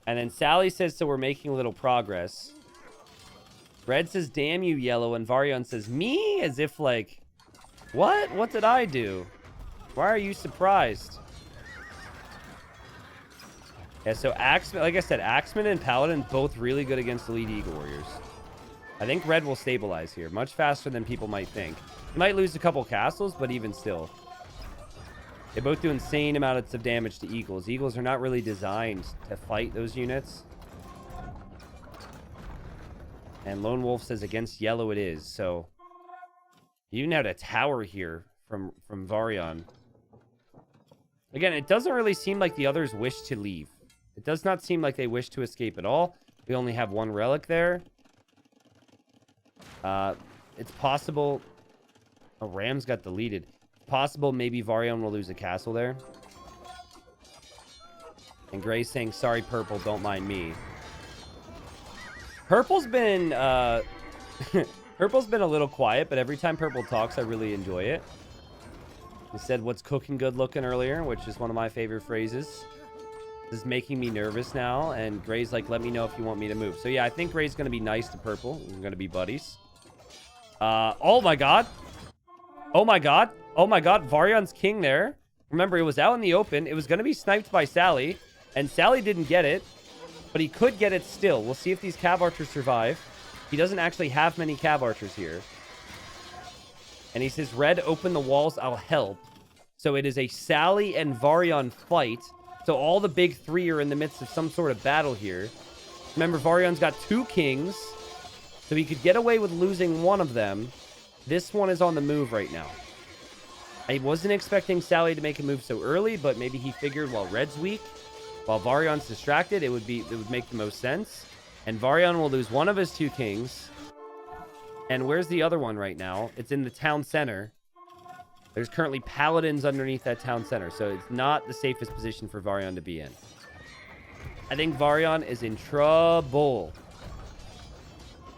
And then Sally says, so we're making a little progress. Red says, damn you, yellow. And Varian says, me? As if like, what? What did I do? Why are you surprised? Yeah, so Axemen, like I said, Axemen and Paladin both really good against Elite Eagle Warriors. I think red will stabilize here much faster than people might think. He might lose a couple castles, but even still. They both do insane amounts of damage to Eagles. Eagles are not really designed to fight those units. And Lone Wolf says against yellow it is. So you even had a tower here from Varian. Again, it doesn't really seem like the others wish to leave. It does not seem like they wish to escape at all. We only have one relic there. It's possible... Oh, Rams got deleted. Possible maybe Varian will lose a castle there. And Gray's saying, sorry, Purple, don't mind me. Purple's been, Purple's been a little quiet, but every time Purple talks, I really enjoy it. He said, what's cooking good looking earlier, which is one of my favorite phrases. This is making me nervous now. And Gray's like, let me know if you want me to move. So yeah, I think Gray's going to be nice to Purple. We're going to be buddies. Oh my God. Oh my God. Oh my God. Varian's king there. Remember, it was out in the open. It was going to be sniped by Sally. And Sally didn't get it. But he could get it still. We'll see if these Cav Archers survive. He doesn't actually have many Cav Archers here. And he says, red, open the walls. I'll help. So it is a Sally and Varian fight. So all the big three are in the midst of some sort of battle here. Remember, Varian's got 2 kings. So he could get away with losing one of them. This one is on the move right now. I wasn't expecting Sally to make a move so early, but maybe he figured while red's weak, while Varian's distracted, it would make the most sense. And Varian will lose one of his 2 kings. And where's the other one right now? It's in the town center. There's currently Paladins underneath that town center, so it's not the safest position for Varian to be in. I think Varian is in trouble.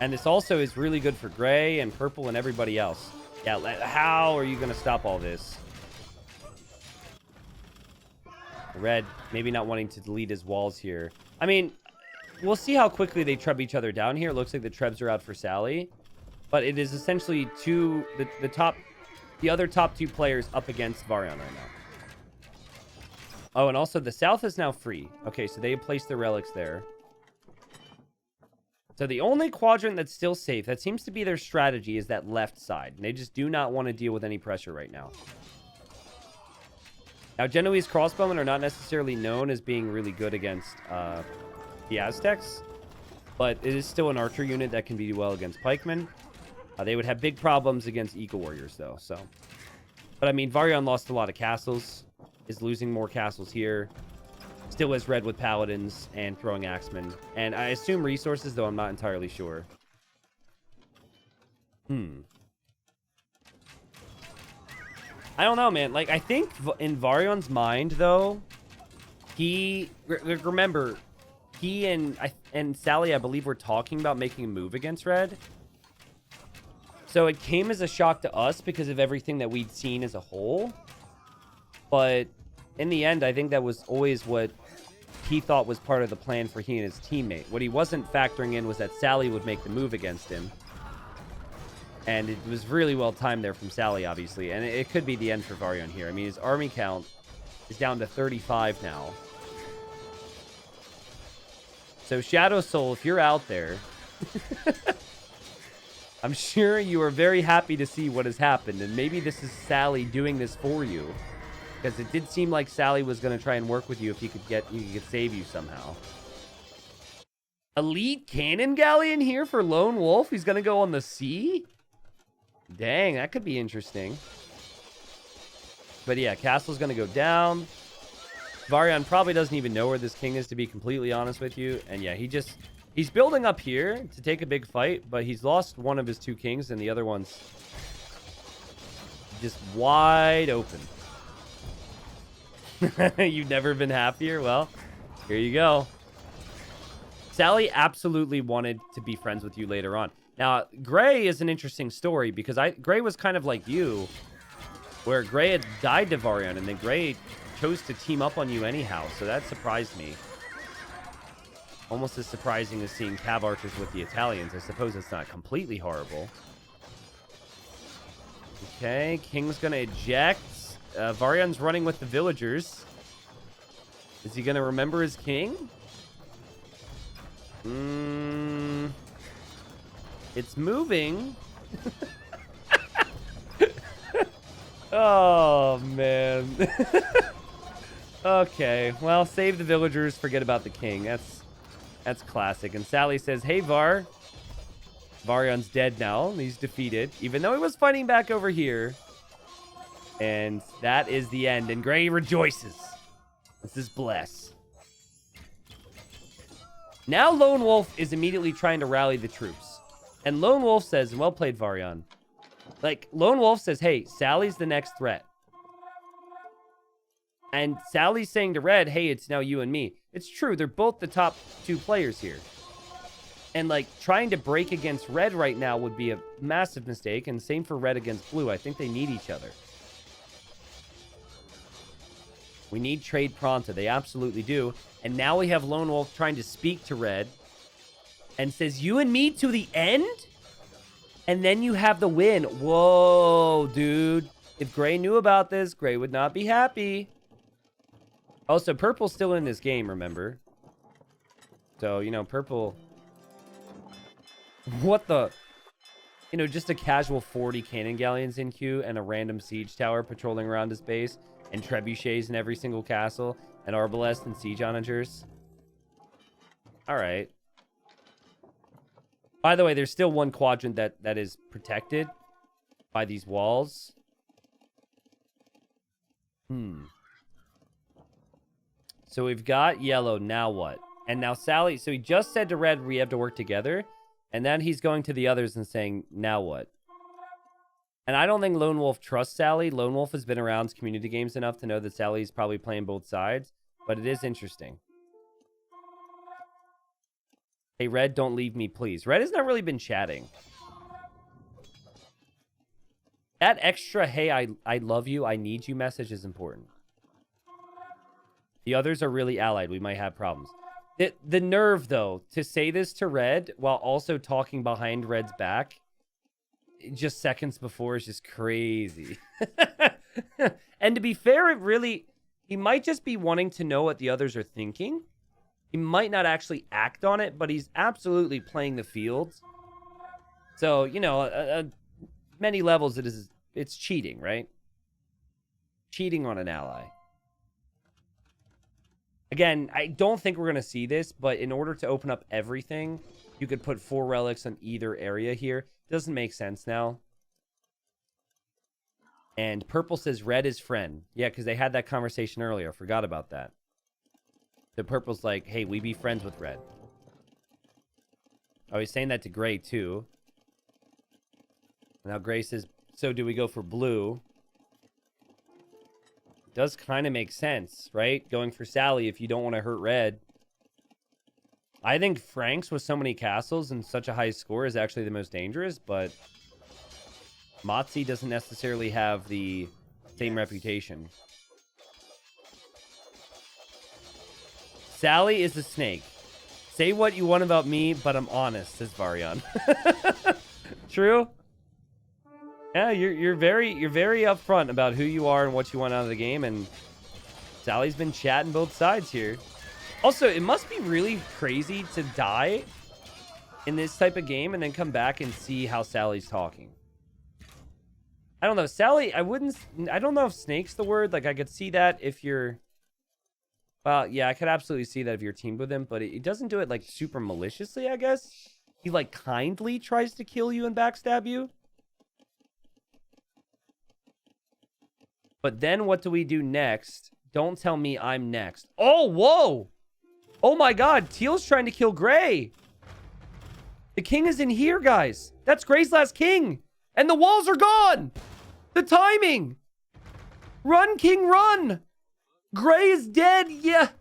And this also is really good for Gray and Purple and everybody else. Yeah, how are you going to stop all this? Red, maybe not wanting to delete his walls here. I mean, we'll see how quickly they treb each other down here. It looks like the trebs are out for Sally. But it is essentially the other top 2 players up against Varian right now. Oh, and also the south is now free. Okay, so they placed their relics there. So the only quadrant that's still safe, that seems to be their strategy, is that left side. And they just do not want to deal with any pressure right now. Now, Genoese crossbowmen are not necessarily known as being really good against the Aztecs. But it is still an archer unit that can do well against pikemen. They would have big problems against Eagle Warriors, though. So, but I mean, Varian lost a lot of castles. Is losing more castles here. still is red with paladins and throwing axemen. And I assume resources, though I'm not entirely sure. I don't know, man. Like, I think in Varion's mind, though, remember, he and Sally, I believe, were talking about making a move against red. So it came as a shock to us because of everything that we'd seen as a whole. But in the end, I think that was always what he thought was part of the plan for he and his teammate. What he wasn't factoring in was that Sally would make the move against him. And it was really well timed there from Sally, obviously. And it could be the end for Varian here. I mean, his army count is down to 35 now. So Shadow Soul, if you're out there... I'm sure you are very happy to see what has happened, and maybe this is Sally doing this for you, because it did seem like Sally was going to try and work with you if he could save you somehow. Elite Cannon Galleon here for Lone Wolf. He's going to go on the sea? Dang, that could be interesting. But yeah, Castle's going to go down. Varian probably doesn't even know where this king is, to be completely honest with you. And yeah, he's building up here to take a big fight, but he's lost one of his two kings, and the other one's just wide open. You've never been happier? Well, here you go. Sally absolutely wanted to be friends with you later on. Now, Gray is an interesting story, because Gray was kind of like you, where Gray had died to Varian, and then Gray chose to team up on you anyhow, so that surprised me. Almost as surprising as seeing Cav Archers with the Italians. I suppose it's not completely horrible. Okay, King's gonna eject. Varian's running with the villagers. Is he gonna remember his king? It's moving. Oh, man. Okay, well, save the villagers, forget about the king. That's classic. And Sally says, hey, Var. Varian's dead now. He's defeated, even though he was fighting back over here. And that is the end. And Gray rejoices. This is bless. Now Lone Wolf is immediately trying to rally the troops. And Lone Wolf says, well played, Varian. Like, Lone Wolf says, hey, Sally's the next threat. And Sally's saying to Red, hey, it's now you and me. It's true. They're both the top two players here. And, like, trying to break against Red right now would be a massive mistake. And same for Red against Blue. I think they need each other. We need trade pronto. They absolutely do. And now we have Lone Wolf trying to speak to Red. And says, you and me to the end? And then you have the win. Whoa, dude. If Gray knew about this, Gray would not be happy. Also, Purple's still in this game, remember? So, you know, Purple... What the... You know, just a casual 40 cannon galleons in queue and a random siege tower patrolling around his base, and trebuchets in every single castle, and arbalest and siege onagers. Alright. By the way, there's still one quadrant that is protected by these walls. So we've got yellow, now what? And now Sally, so he just said to Red, we have to work together. And then he's going to the others and saying, now what? And I don't think Lone Wolf trusts Sally. Lone Wolf has been around community games enough to know that Sally's probably playing both sides. But it is interesting. Hey, Red, don't leave me, please. Red has not really been chatting. That extra, hey, I love you, I need you message is important. The others are really allied. We might have problems. The nerve, though, to say this to Red while also talking behind Red's back just seconds before is just crazy. And to be fair, he might just be wanting to know what the others are thinking. He might not actually act on it, but he's absolutely playing the field. So, you know, many levels it's cheating, right? Cheating on an ally. Again, I don't think we're going to see this, but in order to open up everything, you could put 4 relics on either area here. Doesn't make sense now. And Purple says Red is friend. Yeah, because they had that conversation earlier. Forgot about that. So purple's like, hey, we be friends with red. Oh, he's saying that to gray, too. Now gray says, so do we go for blue? Does kind of make sense, right? Going for Sally if you don't want to hurt red. I think Frank's with so many castles and such a high score is actually the most dangerous, but Motzi doesn't necessarily have the same reputation. Sally is a snake. Say what you want about me, but I'm honest, says Varian. True? Yeah, you're very upfront about who you are and what you want out of the game, and Sally's been chatting both sides here. Also, it must be really crazy to die in this type of game and then come back and see how Sally's talking. I don't know. Sally, I don't know if snake's the word. Like, I could see that if you're... Well, yeah, I could absolutely see that if you're teamed with him, but it doesn't do it, like, super maliciously, I guess. He, like, kindly tries to kill you and backstab you. But then what do we do next? Don't tell me I'm next. Oh, whoa! Oh my god, Teal's trying to kill Gray. The king is in here, guys. That's Gray's last king. And the walls are gone. The timing. Run, king, run. Gray is dead. Yeah.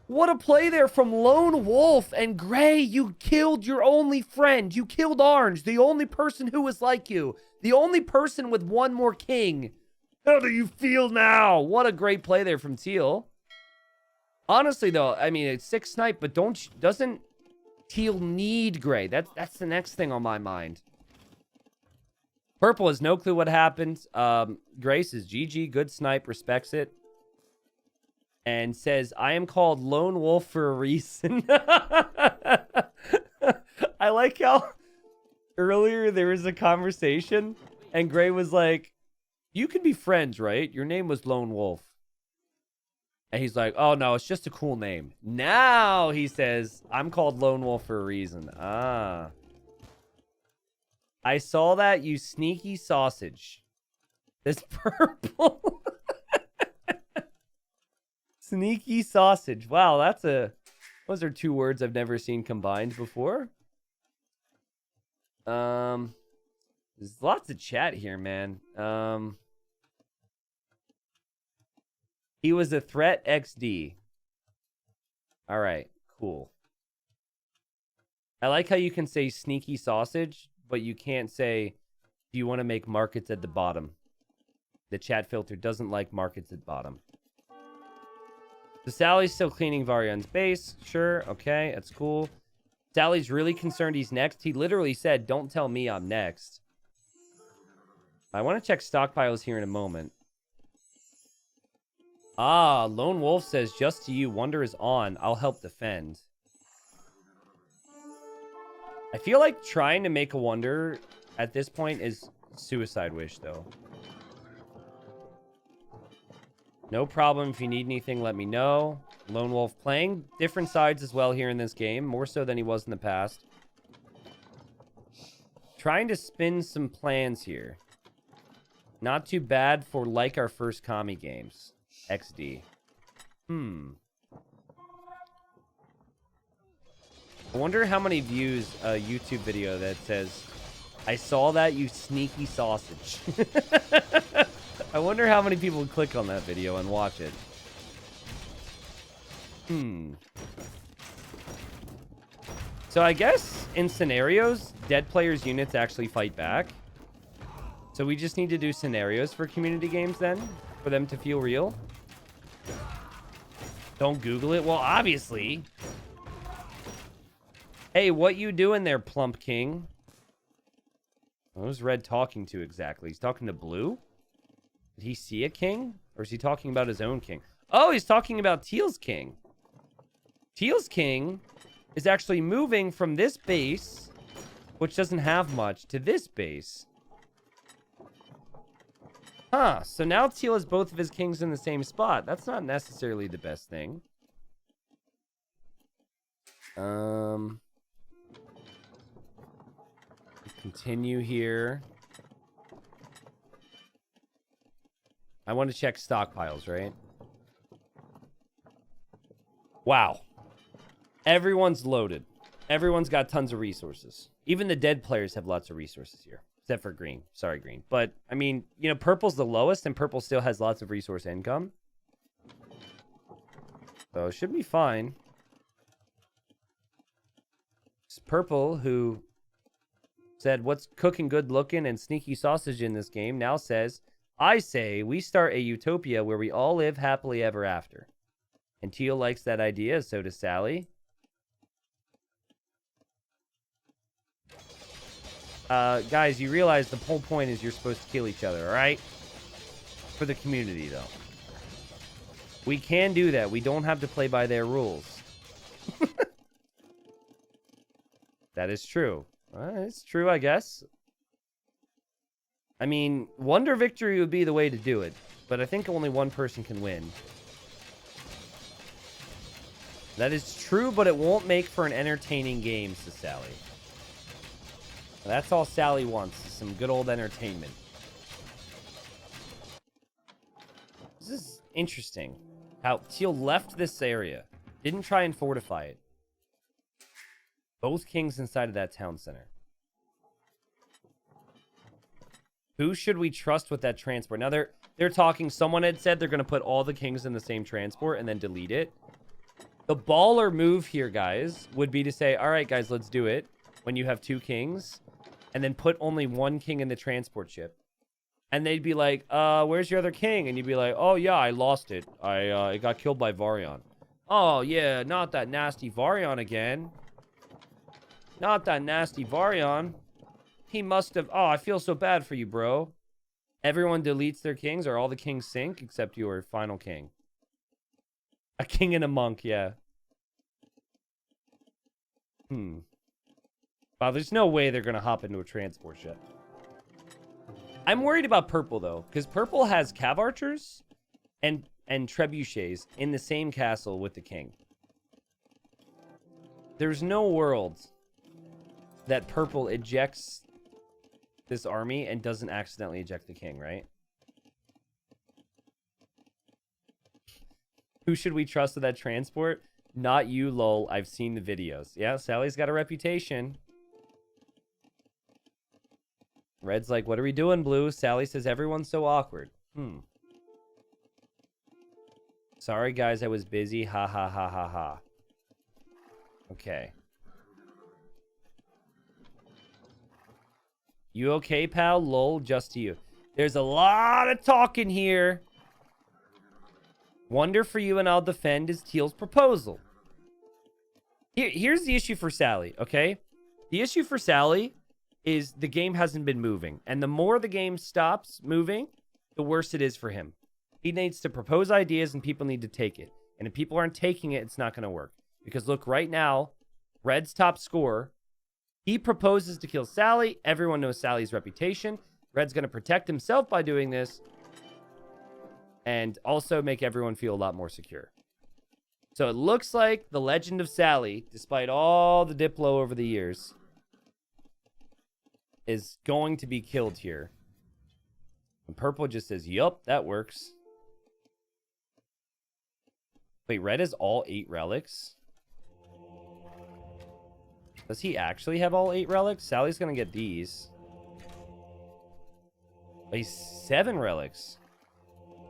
What a play there from Lone Wolf. And Gray, you killed your only friend. You killed Orange, the only person who was like you. The only person with one more king. How do you feel now? What a great play there from Teal. Honestly, though, I mean, it's 6 snipe, but doesn't Teal need Gray? That's the next thing on my mind. Purple has no clue what happened. Gray says, GG, good snipe, respects it. And says, I am called Lone Wolf for a reason. I like how earlier there was a conversation, and Gray was like, you can be friends, right? Your name was Lone Wolf. And he's like, oh, no, it's just a cool name. Now he says, I'm called Lone Wolf for a reason. Ah. I saw that, you sneaky sausage. This purple. Sneaky sausage. Wow, those are 2 words I've never seen combined before. There's lots of chat here, man. He was a threat XD. All right, cool. I like how you can say sneaky sausage, but you can't say, do you want to make markets at the bottom? The chat filter doesn't like markets at bottom. So Sally's still cleaning Varian's base. Sure, okay, that's cool. Sally's really concerned he's next. He literally said, don't tell me I'm next. I want to check stockpiles here in a moment. Ah, Lone Wolf says, just to you, Wonder is on. I'll help defend. I feel like trying to make a Wonder at this point is suicide wish, though. No problem. If you need anything, let me know. Lone Wolf playing different sides as well here in this game, more so than he was in the past. Trying to spin some plans here. Not too bad for like our first commie games. XD. I wonder how many views a YouTube video that says, I saw that, you sneaky sausage. I wonder how many people would click on that video and watch it. So I guess in scenarios, dead players' units actually fight back. So we just need to do scenarios for community games then, for them to feel real. Don't Google it. Well, obviously. Hey, what you doing there, Plump King? Who's Red talking to exactly? He's talking to Blue? Did he see a king? Or is he talking about his own king? Oh, he's talking about Teal's king. Teal's king is actually moving from this base, which doesn't have much, to this base. Huh, so now Teal has both of his kings in the same spot. That's not necessarily the best thing. Continue here. I want to check stockpiles, right? Wow. Everyone's loaded. Everyone's got tons of resources. Even the dead players have lots of resources here. Except for green. Sorry, green. But, I mean, you know, purple's the lowest, and purple still has lots of resource income. So, it should be fine. It's purple, who said, what's cooking good looking and sneaky sausage in this game, now says, I say we start a utopia where we all live happily ever after. And Teal likes that idea, so does Sally. Guys, you realize the whole point is you're supposed to kill each other, all right? For the community, though. We can do that. We don't have to play by their rules. That is true. It's true, I guess. I mean, Wonder Victory would be the way to do it, but I think only one person can win. That is true, but it won't make for an entertaining game, says Sally. That's all Sally wants, is some good old entertainment. This is interesting. How Teal left this area. Didn't try and fortify it. Both kings inside of that town center. Who should we trust with that transport? Now, they're talking... Someone had said they're going to put all the kings in the same transport and then delete it. The baller move here, guys, would be to say, all right, guys, let's do it. When you have 2 kings... And then put only 1 king in the transport ship. And they'd be like, where's your other king? And you'd be like, oh, yeah, I lost it. It got killed by Varian. Oh, yeah, not that nasty Varian again. Not that nasty Varian. He must have... Oh, I feel so bad for you, bro. Everyone deletes their kings, or all the kings sink, except your final king. A king and a monk, yeah. Wow, there's no way they're going to hop into a transport ship. I'm worried about purple, though, because purple has cav archers and trebuchets in the same castle with the king. There's no world that purple ejects this army and doesn't accidentally eject the king, right? Who should we trust with that transport? Not you, lol. I've seen the videos. Yeah, Sally's got a reputation. Red's like, what are we doing, Blue? Sally says, everyone's so awkward. Sorry, guys, I was busy. Ha, ha, ha, ha, ha. Okay. You okay, pal? Lol, just to you. There's a lot of talking here. Wonder for you and I'll defend is Teal's proposal. Here's the issue for Sally, okay? The issue for Sally is the game hasn't been moving. And the more the game stops moving, the worse it is for him. He needs to propose ideas and people need to take it. And if people aren't taking it, it's not going to work. Because look, right now, Red's top scorer, he proposes to kill Sally. Everyone knows Sally's reputation. Red's going to protect himself by doing this. And also make everyone feel a lot more secure. So it looks like the legend of Sally, despite all the Diplo over the years, is going to be killed here. And purple just says, yup, that works. Wait, red has all 8 relics? Does he actually have all 8 relics? Sally's gonna get these. He's 7 relics.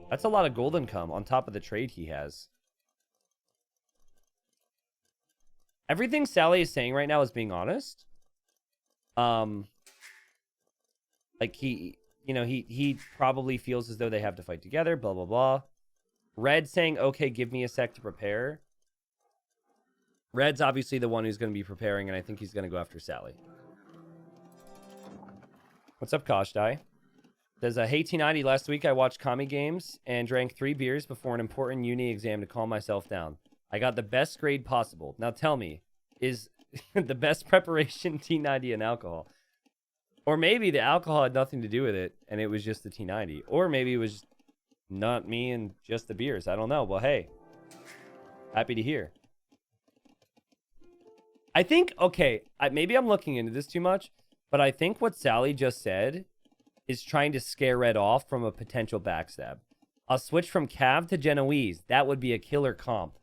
That's a lot of gold income on top of the trade he has. Everything Sally is saying right now is being honest. Like he probably feels as though they have to fight together, blah, blah, blah. Red saying, okay, give me a sec to prepare. Red's obviously the one who's going to be preparing, and I think he's going to go after Sally. What's up, Koshdai? Says, hey, T90, last week I watched Kami Games and drank 3 beers before an important uni exam to calm myself down. I got the best grade possible. Now tell me, is the best preparation T90 and alcohol? Or maybe the alcohol had nothing to do with it, and it was just the T90. Or maybe it was not me and just the beers. I don't know. Well, hey, happy to hear. I think, okay, maybe I'm looking into this too much, but I think what Sally just said is trying to scare Red off from a potential backstab. I'll switch from Cav to Genoese. That would be a killer comp.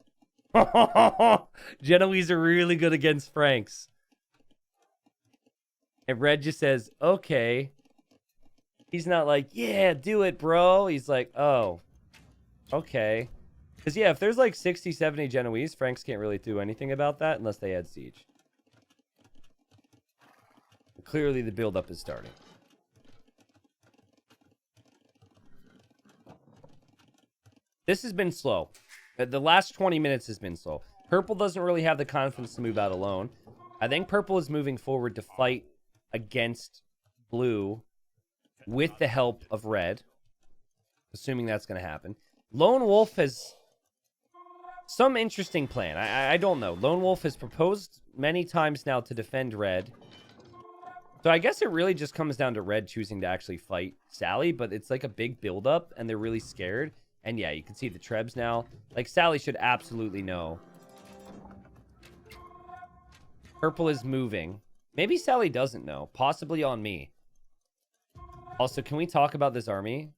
Genoese are really good against Franks. And Red just says, okay. He's not like, yeah, do it, bro. He's like, oh, okay. Because, yeah, if there's like 60, 70 Genoese, Franks can't really do anything about that unless they add siege. Clearly, the buildup is starting. This has been slow. The last 20 minutes has been slow. Purple doesn't really have the confidence to move out alone. I think Purple is moving forward to fight against Blue with the help of Red. Assuming that's going to happen. Lone Wolf has some interesting plan. I don't know. Lone Wolf has proposed many times now to defend Red. So I guess it really just comes down to Red choosing to actually fight Sally, but it's like a big buildup, and they're really scared. And yeah, you can see the Trebs now. Like, Sally should absolutely know. Purple is moving. Maybe Sally doesn't know. Possibly on me. Also, can we talk about this army?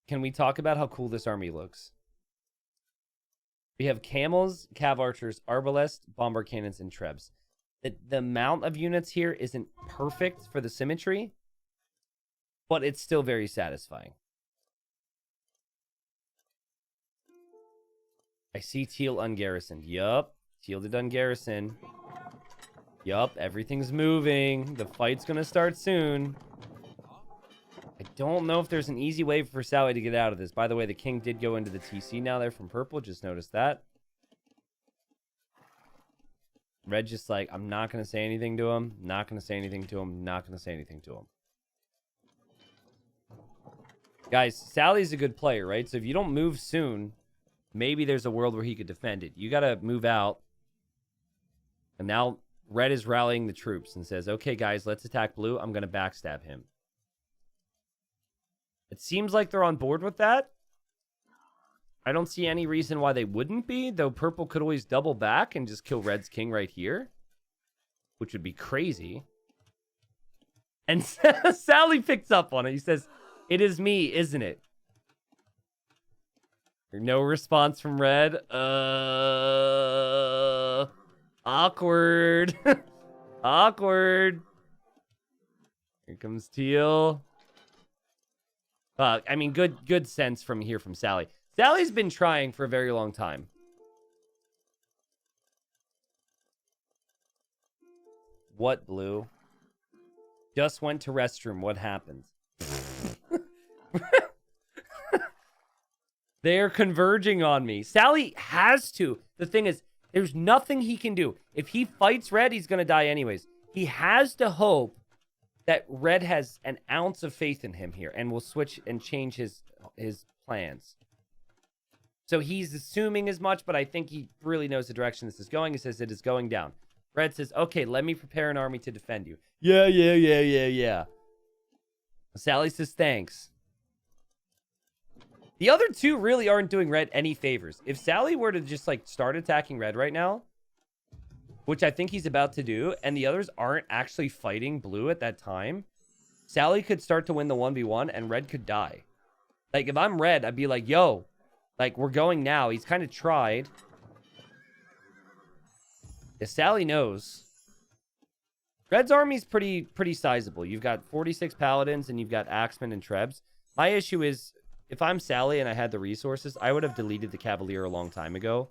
Can we talk about how cool this army looks? We have camels, cav archers, arbalest, bomber cannons, and Trebs. The amount of units here isn't perfect for the symmetry, but it's still very satisfying. I see Teal ungarrisoned. Yup. Teal did ungarrison. Yup. Everything's moving. The fight's going to start soon. I don't know if there's an easy way for Sally to get out of this. By the way, the king did go into the TC now there from Purple. Just noticed that. Red just like, I'm not going to say anything to him. Not going to say anything to him. Not going to say anything to him. Guys, Sally's a good player, right? So if you don't move soon, maybe there's a world where he could defend it. You got to move out. And now Red is rallying the troops and says, okay, guys, let's attack Blue. I'm going to backstab him. It seems like they're on board with that. I don't see any reason why they wouldn't be, though Purple could always double back and just kill Red's king right here, which would be crazy. And Sally picks up on it. He says, it is me, isn't it? No response from Red. Awkward. Awkward. Here comes Teal. I mean, good sense from here from Sally. Sally's been trying for a very long time. What, Blue? Just went to restroom. What happened? They're converging on me. Sally has to. The thing is, there's nothing he can do. If he fights Red, he's going to die anyways. He has to hope that Red has an ounce of faith in him here and will switch and change his plans. So he's assuming as much, but I think he really knows the direction this is going. He says it is going down. Red says, okay, let me prepare an army to defend you. Yeah. Sally says, thanks. The other two really aren't doing Red any favors. If Sally were to just like start attacking Red right now, which I think he's about to do, and the others aren't actually fighting Blue at that time, Sally could start to win the 1v1 and Red could die. Like, if I'm Red, I'd be like, yo, like, we're going now. He's kind of tried. Yeah, Sally knows. Red's army's pretty sizable. You've got 46 paladins and you've got axemen and trebs. My issue is, if I'm Sally and I had the resources, I would have deleted the Cavalier a long time ago.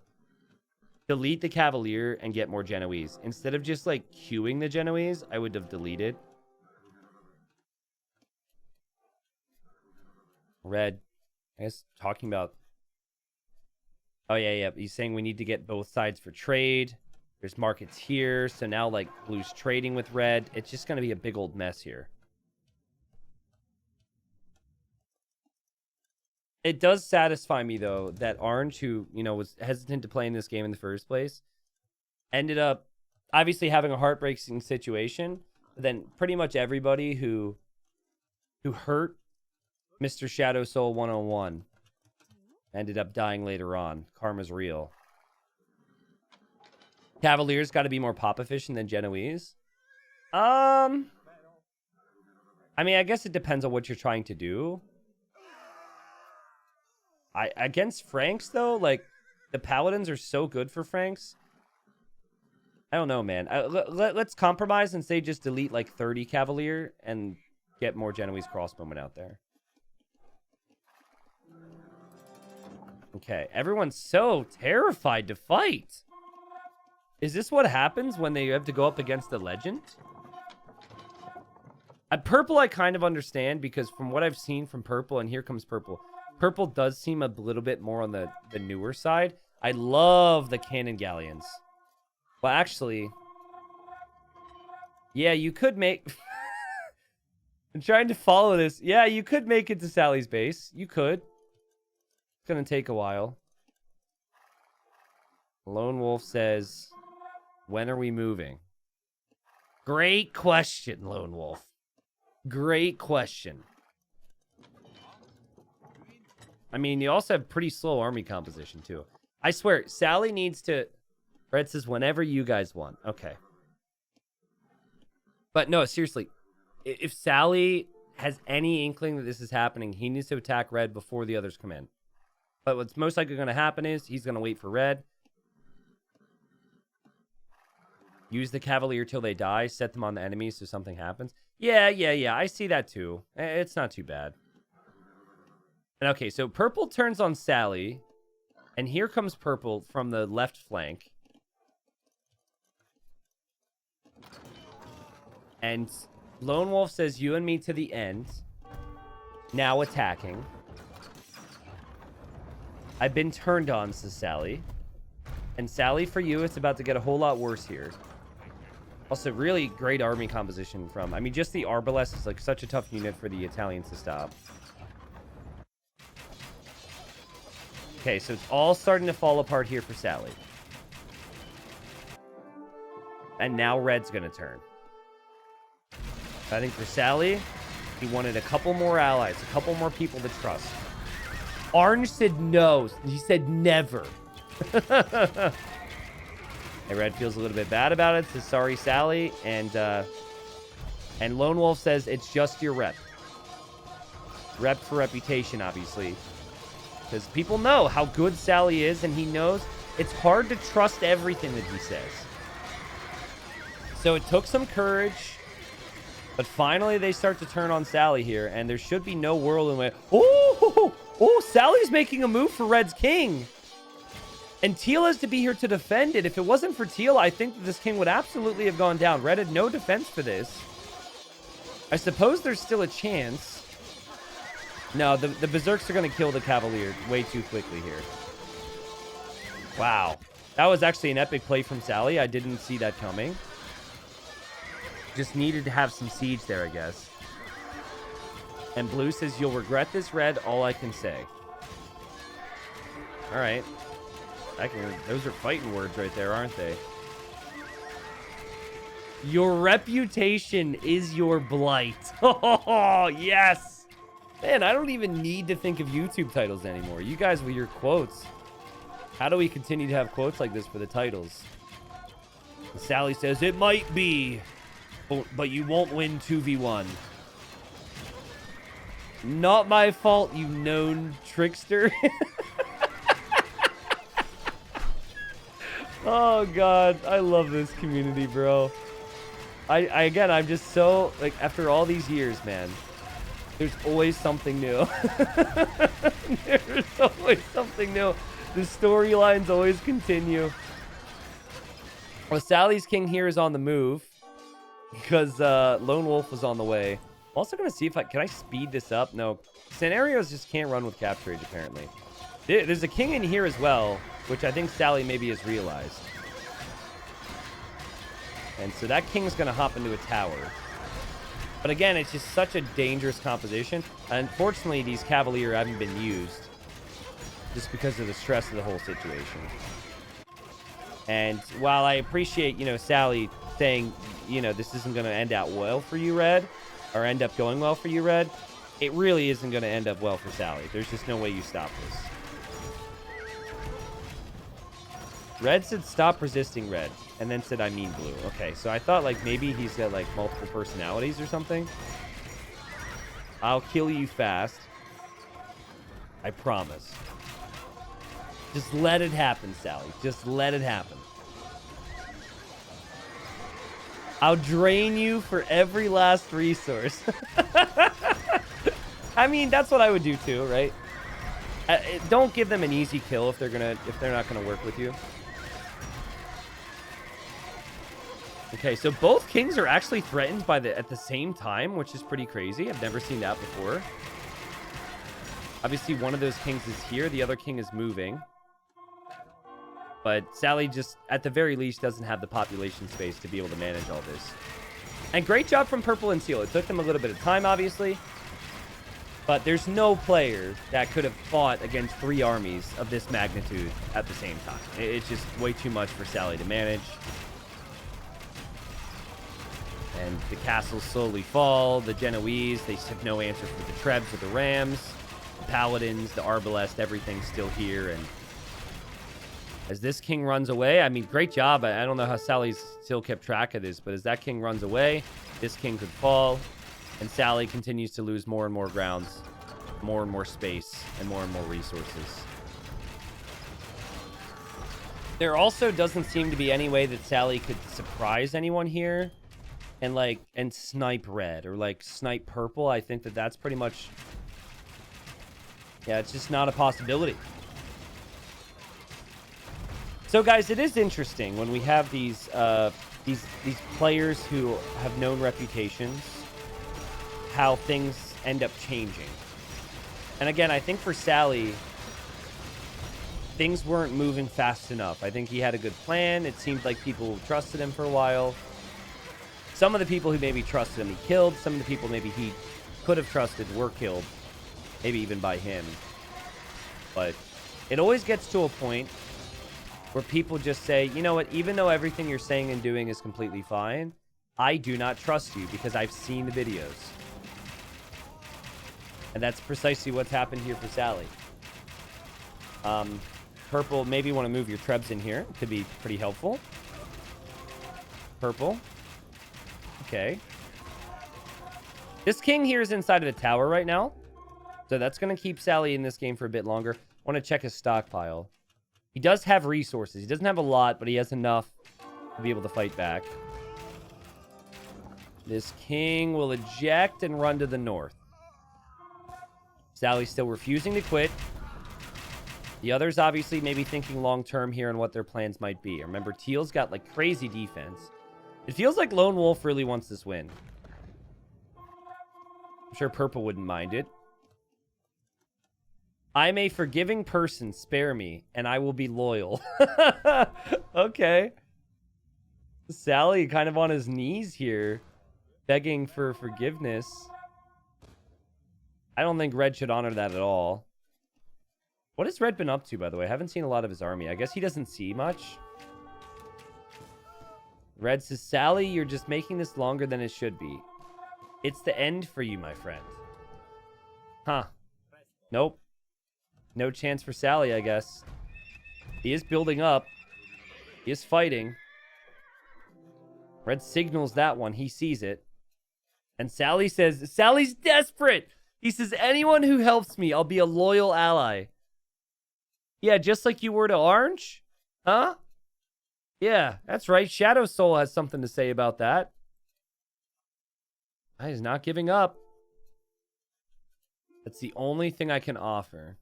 Delete the Cavalier and get more Genoese. Instead of just, like, queuing the Genoese, I would have deleted. Red, I guess, talking about... Oh, yeah. He's saying we need to get both sides for trade. There's markets here. So now, like, Blue's trading with Red. It's just going to be a big old mess here. It does satisfy me, though, that Orange, who, you know, was hesitant to play in this game in the first place, ended up obviously having a heartbreaking situation. But then pretty much everybody who hurt Mr. Shadow Soul 101 ended up dying later on. Karma's real. Cavalier's got to be more pop efficient than Genoese. I mean, I guess it depends on what you're trying to do. Against Franks, though, like, The paladins are so good for Franks. I don't know, man. Let's compromise and say just delete like 30 Cavalier and get more Genoese crossbowmen out there. Okay, everyone's so terrified to fight. Is this what happens when they have to go up against the legend? At purple, I kind of understand because from what I've seen from purple, and here comes purple. Purple does seem a little bit more on the newer side. I love the cannon galleons. Well, actually, yeah, you could make... I'm trying to follow this. Yeah, you could make it to Sally's base. You could. It's going to take a while. Lone Wolf says, when are we moving? Great question, Lone Wolf. Great question. I mean, you also have pretty slow army composition, too. I swear, Sally needs to... Red says, whenever you guys want. Okay. But no, seriously. If Sally has any inkling that this is happening, he needs to attack Red before the others come in. But what's most likely going to happen is he's going to wait for Red. Use the Cavalier till they die. Set them on the enemies so something happens. Yeah. I see that too. It's not too bad. And okay, so purple turns on Sally. And here comes purple from the left flank. And Lone Wolf says, you and me to the end. Now attacking. I've been turned on, says Sally. And Sally, for you, it's about to get a whole lot worse here. Also, really great army composition from... I mean, just the Arbalest is like such a tough unit for the Italians to stop. Okay, so it's all starting to fall apart here for Sally. And now Red's going to turn. I think for Sally, he wanted a couple more allies, a couple more people to trust. Orange said no. He said never. And Red feels a little bit bad about it. Says, sorry, Sally. And Lone Wolf says, it's just your rep. Rep for reputation, obviously. Because people know how good Sally is, and he knows it's hard to trust everything that he says. So it took some courage. But finally, they start to turn on Sally here, and there should be no whirlwind way. Oh, Sally's making a move for Red's king. And Teal has to be here to defend it. If it wasn't for Teal, I think that this king would absolutely have gone down. Red had no defense for this. I suppose there's still a chance. No, the Berserks are going to kill the Cavalier way too quickly here. Wow. That was actually an epic play from Sally. I didn't see that coming. Just needed to have some siege there, I guess. And Blue says, you'll regret this, Red, all I can say. All right. Those are fighting words right there, aren't they? Your reputation is your blight. Oh, yes. Man, I don't even need to think of YouTube titles anymore. You guys with your quotes. How do we continue to have quotes like this for the titles? Sally says, it might be... but you won't win 2v1. Not my fault, you known trickster. Oh, God. I love this community, bro. Again, I'm just so... Like, after all these years, man, there's always something new. There's always something new. The storylines always continue. Well, Sally's king here is on the move. Because Lone Wolf was on the way. I'm also going to see if can I speed this up? No. Scenarios just can't run with Capture Age, apparently. There's a king in here as well, which I think Sally maybe has realized. And so that king's going to hop into a tower. But again, it's just such a dangerous composition. Unfortunately, these Cavalier haven't been used. Just because of the stress of the whole situation. And while I appreciate, Sally saying, this isn't going to end out well for you, Red, or end up going well for you, Red, it really isn't going to end up well for Sally. There's just no way you stop this. Red said, stop resisting Red, and then said, I mean Blue. Okay, so I thought, maybe he's got, multiple personalities or something. I'll kill you fast. I promise. Just let it happen, Sally. Just let it happen. I'll drain you for every last resource. I mean, that's what I would do too, right? Don't give them an easy kill if they're not gonna work with you. Okay, so both kings are actually threatened at the same time, which is pretty crazy. I've never seen that before. Obviously, one of those kings is here. The other king is moving. But Sally just, at the very least, doesn't have the population space to be able to manage all this. And great job from Purple and Teal. It took them a little bit of time, obviously. But there's no player that could have fought against 3 armies of this magnitude at the same time. It's just way too much for Sally to manage. And the castles slowly fall. The Genoese, they have no answer for the Trebs or the Rams. The Paladins, the Arbalest, everything's still here. And as this king runs away, I mean, great job. I don't know how Sally's still kept track of this, but as that king runs away, this king could fall. And Sally continues to lose more and more grounds, more and more space, and more resources. There also doesn't seem to be any way that Sally could surprise anyone here and snipe red or snipe purple. I think that's pretty much, yeah, it's just not a possibility. So guys, it is interesting when we have these players who have known reputations, how things end up changing. And again, I think for Sally, things weren't moving fast enough. I think he had a good plan. It seemed like people trusted him for a while. Some of the people who maybe trusted him, he killed. Some of the people maybe he could have trusted were killed, maybe even by him. But it always gets to a point where people just say, you know what, even though everything you're saying and doing is completely fine, I do not trust you because I've seen the videos. And that's precisely what's happened here for Sally. Purple, maybe want to move your Trebs in here. Could be pretty helpful. Purple. Okay. This king here is inside of the tower right now. So that's going to keep Sally in this game for a bit longer. I want to check his stockpile. He does have resources. He doesn't have a lot, but he has enough to be able to fight back. This king will eject and run to the north. Sally's still refusing to quit. The others obviously maybe thinking long-term here and what their plans might be. Remember, Teal's got crazy defense. It feels like Lone Wolf really wants this win. I'm sure Purple wouldn't mind it. I'm a forgiving person. Spare me, and I will be loyal. Okay. Sally kind of on his knees here, begging for forgiveness. I don't think Red should honor that at all. What has Red been up to, by the way? I haven't seen a lot of his army. I guess he doesn't see much. Red says, Sally, you're just making this longer than it should be. It's the end for you, my friend. Huh. Nope. No chance for Sally, I guess. He is building up. He is fighting. Red signals that one. He sees it. And Sally says, Sally's desperate. He says, anyone who helps me, I'll be a loyal ally. Yeah, just like you were to Orange? Huh? Yeah, that's right. Shadow Soul has something to say about that. He's not giving up. That's the only thing I can offer.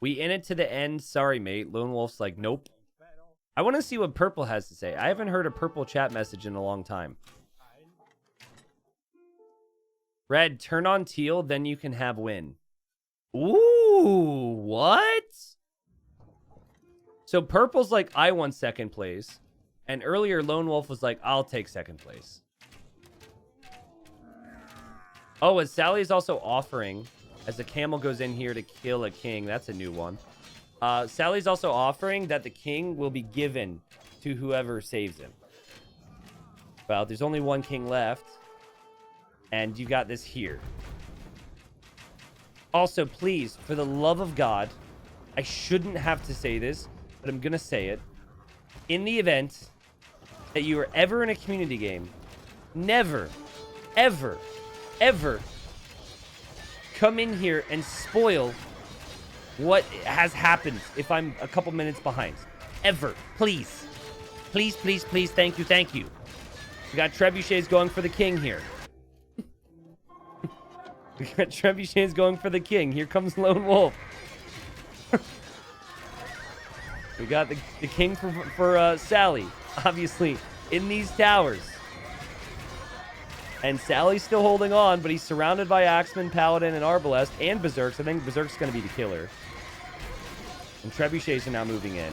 We in it to the end. Sorry, mate. Lone Wolf's like, nope. I want to see what Purple has to say. I haven't heard a Purple chat message in a long time. Red, turn on Teal, then you can have win. Ooh, what? So Purple's like, I want second place. And earlier, Lone Wolf was like, I'll take second place. Oh, and Sally's also offering, as the camel goes in here to kill a king. That's a new one. Sally's also offering that the king will be given to whoever saves him. Well, there's only one king left. And you got this here. Also, please, for the love of God, I shouldn't have to say this, but I'm going to say it. In the event that you are ever in a community game, never, ever, ever come in here and spoil what has happened if I'm a couple minutes behind. Ever. Please. Please, please, please. Thank you, thank you. We got trebuchets going for the king here. We got trebuchets going for the king. Here comes Lone Wolf. We got the king for Sally, obviously, in these towers. And Sally's still holding on, but he's surrounded by Axeman, Paladin, and Arbalest, and Berserks. I think Berserk's going to be the killer. And trebuchets are now moving in.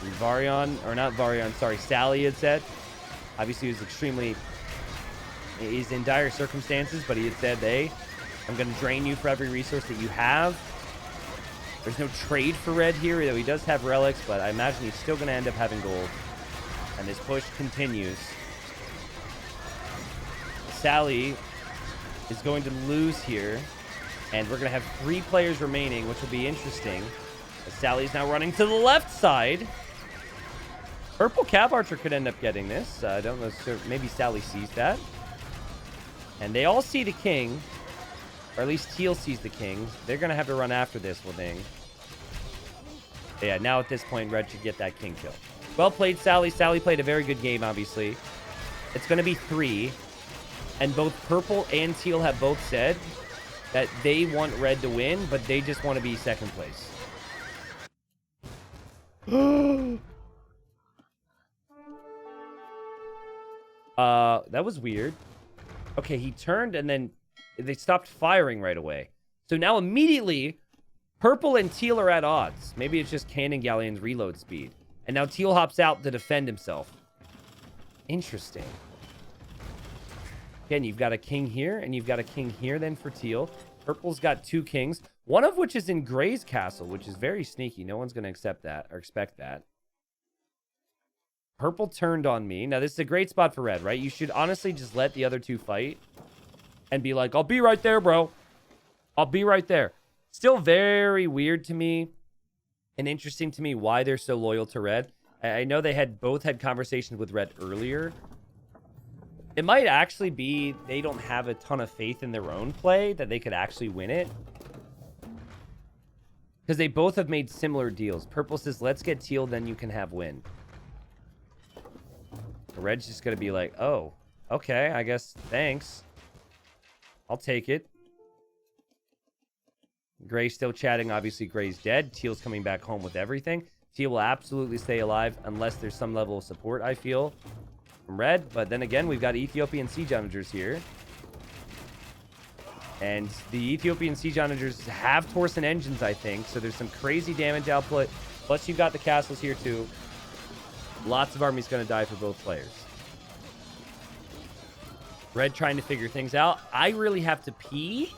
And Varian, or not Varian, sorry, Sally had said. Obviously, he's in dire circumstances, but he had said, hey, I'm going to drain you for every resource that you have. There's no trade for red here, though he does have relics, but I imagine he's still going to end up having gold. And his push continues. Sally is going to lose here, and we're going to have 3 players remaining, which will be interesting. As Sally's now running to the left side. Purple Cav Archer could end up getting this. I don't know, so maybe Sally sees that. And they all see the king, or at least Teal sees the king. They're going to have to run after this little thing. Yeah, now at this point, Red should get that king kill. Well played, Sally. Sally played a very good game, obviously. It's going to be 3. And both Purple and Teal have both said that they want Red to win, but they just want to be second place. That was weird. Okay, he turned and then they stopped firing right away. So now immediately, Purple and Teal are at odds. Maybe it's just Cannon Galleon's reload speed. And now Teal hops out to defend himself. Interesting. Again, you've got a king here, and you've got a king here then for Teal. Purple's got 2 kings, one of which is in Gray's castle, which is very sneaky. No one's going to accept that or expect that. Purple turned on me. Now, this is a great spot for Red, right? You should honestly just let the other 2 fight and be like, I'll be right there, bro. I'll be right there. Still very weird to me and interesting to me why they're so loyal to Red. I know they both had conversations with Red earlier. It might actually be they don't have a ton of faith in their own play that they could actually win it. Because they both have made similar deals. Purple says, let's get Teal, then you can have win. Red's just going to be like, oh, okay, I guess, thanks. I'll take it. Gray's still chatting. Obviously, Gray's dead. Teal's coming back home with everything. Teal will absolutely stay alive unless there's some level of support, I feel, from Red. But then again, we've got Ethiopian Siege Onagers here. And the Ethiopian Siege Onagers have Torsen engines, I think. So there's some crazy damage output. Plus, you've got the castles here, too. Lots of armies going to die for both players. Red trying to figure things out. I really have to pee.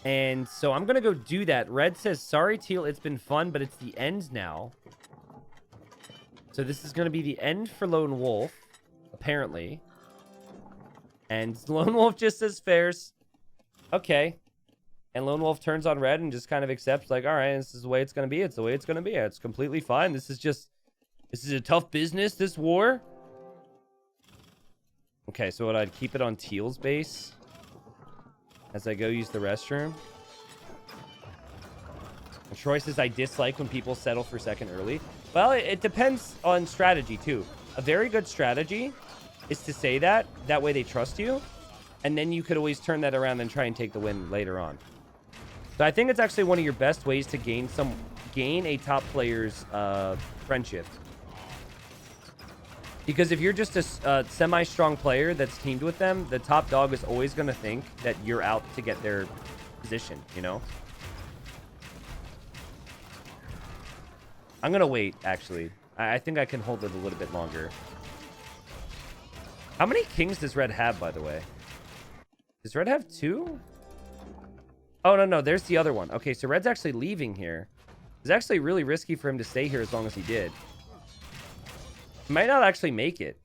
And so I'm going to go do that. Red says, sorry, Teal, it's been fun, but it's the end now. So this is going to be the end for Lone Wolf, apparently. And Lone Wolf just says fairs. Okay. And Lone Wolf turns on Red and just kind of accepts, like, all right, this is the way it's going to be. It's the way it's going to be. It's completely fine. This is a tough business, this war. Okay, so would I keep it on Teal's base as I go use the restroom? And Troy says, I dislike when people settle for second early. Well, it depends on strategy, too. A very good strategy is to say that. That way they trust you. And then you could always turn that around and try and take the win later on. So I think it's actually one of your best ways to gain a top player's friendship. Because if you're just a semi-strong player that's teamed with them, the top dog is always going to think that you're out to get their position, you know? I'm going to wait, actually. I think I can hold it a little bit longer. How many kings does Red have, by the way? Does Red have 2? Oh, no, there's the other one. Okay, so Red's actually leaving here. It's actually really risky for him to stay here as long as he did. He might not actually make it.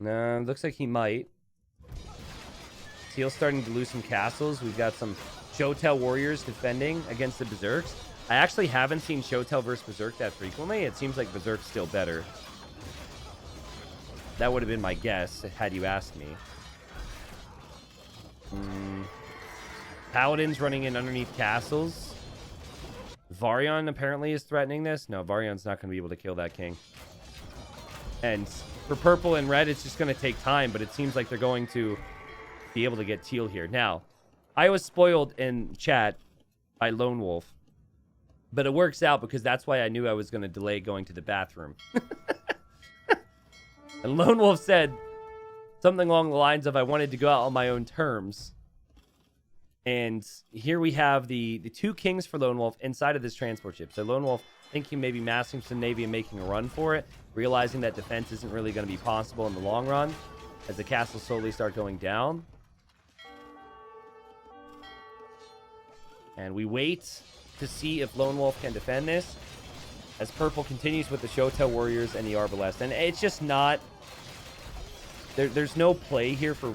No, looks like he might. Teal's starting to lose some castles. We've got some Shotel warriors defending against the Berserks. I actually haven't seen Shotel versus Berserk that frequently. It seems like Berserk's still better. That would have been my guess had you asked me. Paladins running in underneath castles. Varian apparently is threatening this. No, Varian's not going to be able to kill that king. And for purple and red, it's just going to take time, but it seems like they're going to be able to get teal here. Now, I was spoiled in chat by Lone Wolf, but it works out because that's why I knew I was going to delay going to the bathroom. And Lone Wolf said something along the lines of, I wanted to go out on my own terms. And here we have the two kings for Lone Wolf inside of this transport ship. So Lone Wolf thinking maybe massing some navy and making a run for it, realizing that defense isn't really going to be possible in the long run as the castles slowly start going down. And we wait to see if Lone Wolf can defend this as purple continues with the Shotel Warriors and the Arbalest. And it's just not... There's no play here for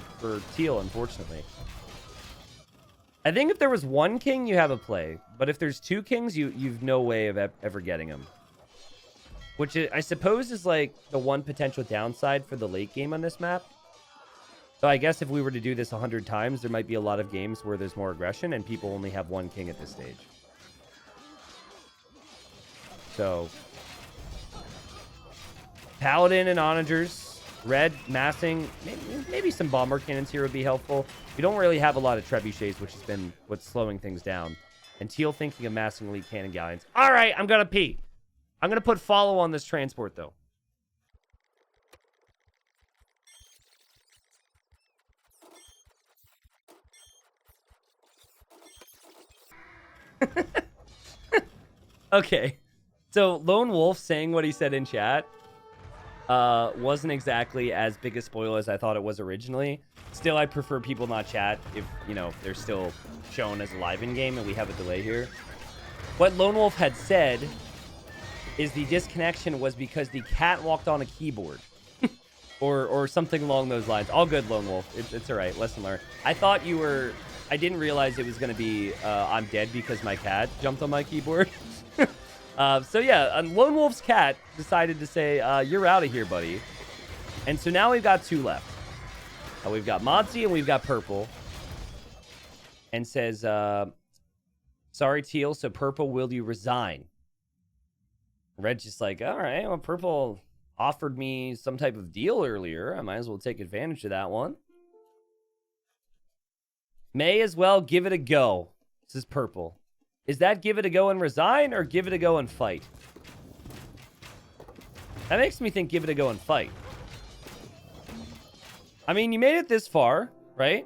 teal, unfortunately. I think if there was one king, you have a play. But if there's two kings, you've no way of ever getting them. Which I suppose is like the one potential downside for the late game on this map. So I guess if we were to do this 100 times, there might be a lot of games where there's more aggression and people only have one king at this stage. So, Paladin and Onagers. Red massing, maybe some bomber cannons here would be helpful. We don't really have a lot of trebuchets, which has been what's slowing things down. And teal thinking of massing elite cannon galleons. All right, I'm going to pee. I'm going to put follow on this transport, though. Okay. So, Lone Wolf saying what he said in chat wasn't exactly as big a spoil as I thought it was originally. Still, I prefer people not chat if, you know, they're still shown as live in-game and we have a delay here. What Lone Wolf had said is the disconnection was because the cat walked on a keyboard. or something along those lines. All good, Lone Wolf. It's all right. Lesson learned. I thought you were... I didn't realize it was going to be I'm dead because my cat jumped on my keyboard. So yeah, Lone Wolf's cat decided to say, you're out of here, buddy. And so now we've got two left. We've got Modsy and we've got Purple. And says, sorry, Teal, so Purple, will you resign? Red's just like, all right, well, Purple offered me some type of deal earlier. I might as well take advantage of that one. May as well give it a go, says Purple. Is that give it a go and resign or give it a go and fight? That makes me think give it a go and fight. I mean, you made it this far, right?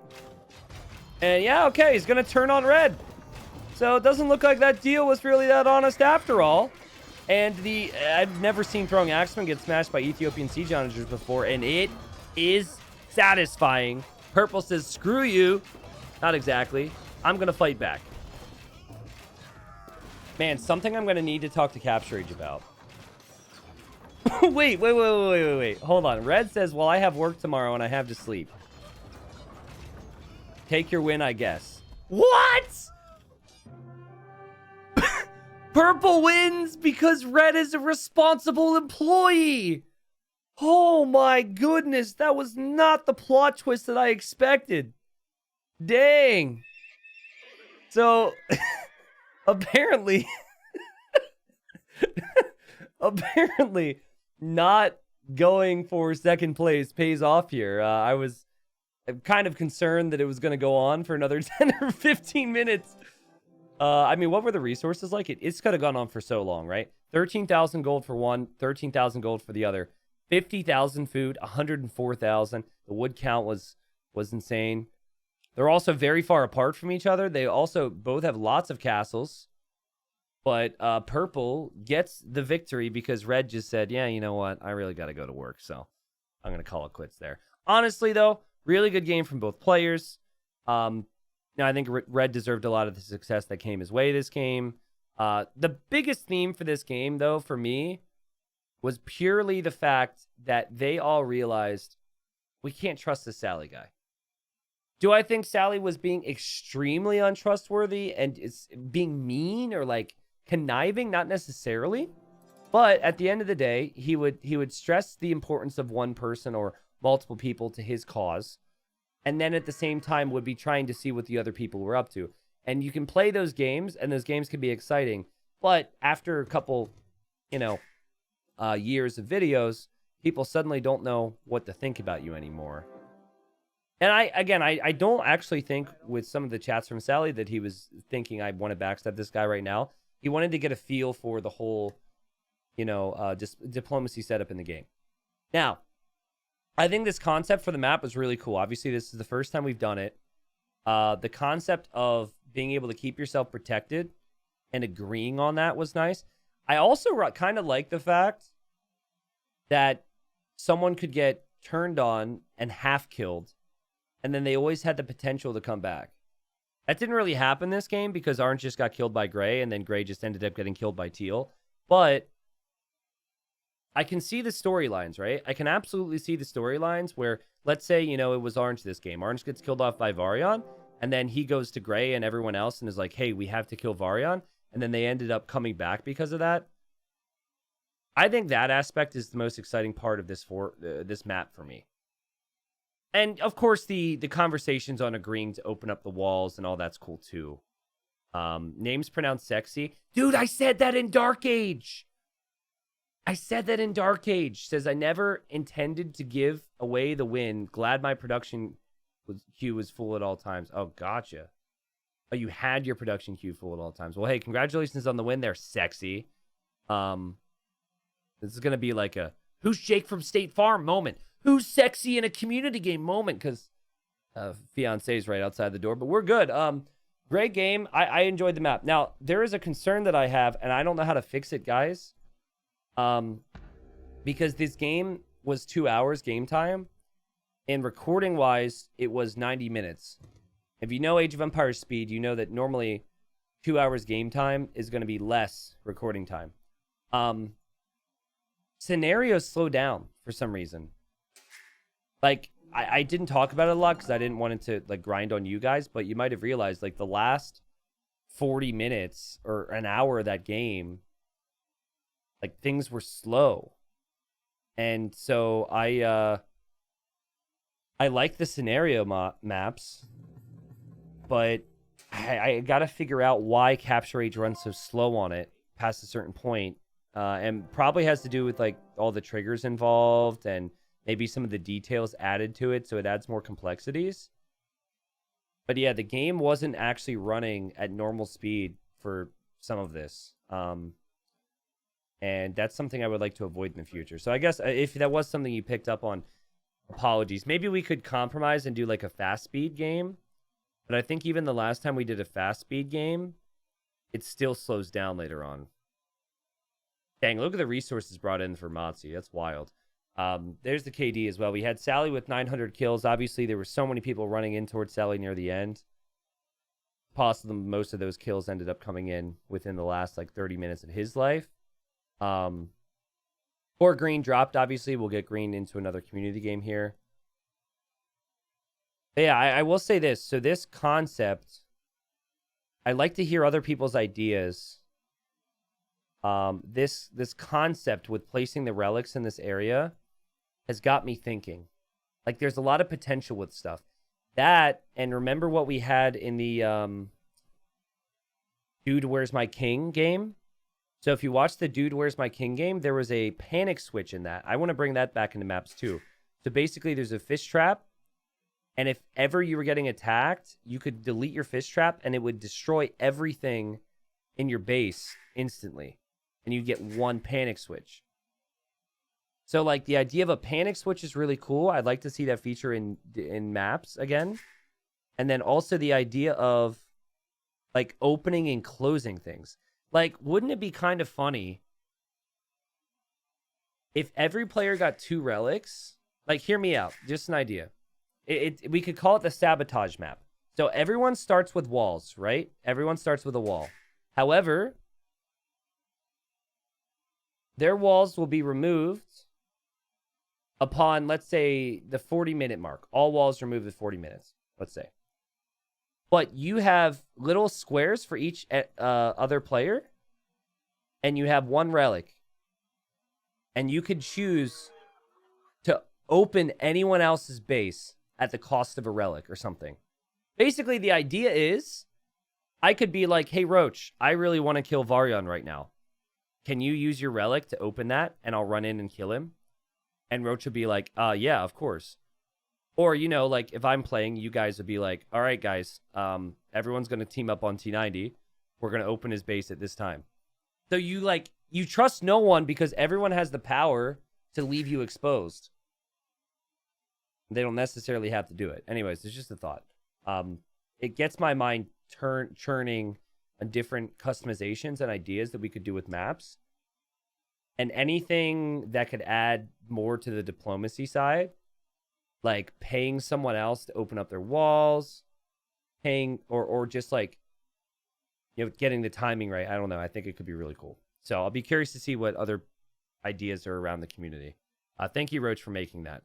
And yeah, okay, he's going to turn on Red. So it doesn't look like that deal was really that honest after all. And I've never seen Throwing Axemen get smashed by Ethiopian siege onagers before, and it is satisfying. Purple says, screw you. Not exactly. I'm going to fight back. Man, something I'm going to need to talk to Capture Age about. Wait. Hold on. Red says, well, I have work tomorrow and I have to sleep. Take your win, I guess. What? Purple wins because Red is a responsible employee. Oh my goodness. That was not the plot twist that I expected. Dang. So... apparently not going for second place pays off here. I'm kind of concerned that it was going to go on for another 10 or 15 minutes. I mean, what were the resources like? It's could have gone on for so long, right? 13,000 gold for one, 13,000 gold for the other, 50,000 food, 104,000. The wood count was insane. They're also very far apart from each other. They also both have lots of castles. But Purple gets the victory because Red just said, yeah, you know what? I really got to go to work. So I'm going to call it quits there. Honestly, though, really good game from both players. Now, I think Red deserved a lot of the success that came his way this game. The biggest theme for this game, though, for me, was purely the fact that they all realized we can't trust this Sally guy. Do I think Sally was being extremely untrustworthy and is being mean or like conniving? Not necessarily. But at the end of the day, he would stress the importance of one person or multiple people to his cause. And then at the same time would be trying to see what the other people were up to. And you can play those games, and those games can be exciting. But after a couple, years of videos, people suddenly don't know what to think about you anymore. And I don't actually think with some of the chats from Sally that he was thinking I want to backstab this guy right now. He wanted to get a feel for the whole, just diplomacy setup in the game. Now, I think this concept for the map was really cool. Obviously, this is the first time we've done it. The concept of being able to keep yourself protected and agreeing on that was nice. I also kind of like the fact that someone could get turned on and half killed, and then they always had the potential to come back. That didn't really happen this game because Orange just got killed by Gray, and then Gray just ended up getting killed by Teal. But I can see the storylines, right? I can absolutely see the storylines where, let's say, it was Orange this game. Orange gets killed off by Varian, and then he goes to Gray and everyone else and is like, hey, we have to kill Varian. And then they ended up coming back because of that. I think that aspect is the most exciting part of this map for me. And, of course, the conversations on agreeing to open up the walls and all that's cool, too. Names pronounced sexy. Dude, I said that in Dark Age. Says, I never intended to give away the win. Glad my production queue was full at all times. Oh, gotcha. Oh, you had your production queue full at all times. Well, hey, congratulations on the win there, sexy. This is going to be like a, who's Jake from State Farm moment? Who's sexy in a community game moment? Because fiance's right outside the door, but we're good. Great game. I enjoyed the map. Now, there is a concern that I have, and I don't know how to fix it, guys. Because this game was 2 hours game time, and recording-wise, it was 90 minutes. If you know Age of Empires speed, you know that normally 2 hours game time is going to be less recording time. Scenarios slow down for some reason. Like, I didn't talk about it a lot because I didn't want it to grind on you guys, but you might have realized the last 40 minutes or an hour of that game, things were slow. And so I like the scenario maps, but I got to figure out why Capture Age runs so slow on it past a certain point. And probably has to do with all the triggers involved and maybe some of the details added to it, so it adds more complexities. But yeah, the game wasn't actually running at normal speed for some of this. And that's something I would like to avoid in the future. So I guess if that was something you picked up on, apologies. Maybe we could compromise and do a fast speed game. But I think even the last time we did a fast speed game, it still slows down later on. Dang, look at the resources brought in for Motzi. That's wild. There's the KD as well. We had Sally with 900 kills. Obviously, there were so many people running in towards Sally near the end. Possibly most of those kills ended up coming in within the last 30 minutes of his life. Or Green dropped, obviously. We'll get Green into another community game here. But yeah, I will say this. So this concept, I like to hear other people's ideas. This concept with placing the relics in this area has got me thinking. There's a lot of potential with stuff. That, and remember what we had in the Dude, Where's My King game? So if you watch the Dude, Where's My King game, there was a panic switch in that. I want to bring that back into maps too. So basically there's a fish trap, and if ever you were getting attacked, you could delete your fish trap and it would destroy everything in your base instantly. And you get one panic switch. So the idea of a panic switch is really cool. I'd like to see that feature in maps again. And then also the idea of opening and closing things. Wouldn't it be kind of funny if every player got 2 relics? Hear me out. Just an idea. We could call it the sabotage map. So everyone starts with walls, right? Everyone starts with a wall. However, their walls will be removed upon, let's say, the 40-minute mark. All walls removed at 40 minutes, let's say. But you have little squares for each other player, and you have 1 relic. And you could choose to open anyone else's base at the cost of a relic or something. Basically, the idea is I could be like, hey, Roach, I really want to kill Varyon right now. Can you use your relic to open that and I'll run in and kill him? And Roach would be like, yeah, of course. Or, you know, like if I'm playing, you guys would be like, all right, guys, everyone's going to team up on T90. We're going to open his base at this time. So you trust no one because everyone has the power to leave you exposed. They don't necessarily have to do it. Anyways, it's just a thought. It gets my mind churning on different customizations and ideas that we could do with maps. And anything that could add more to the diplomacy side, like paying someone else to open up their walls, paying or just like, you know, getting the timing right. I don't know. I think it could be really cool. So I'll be curious to see what other ideas are around the community. Thank you, Roach, for making that.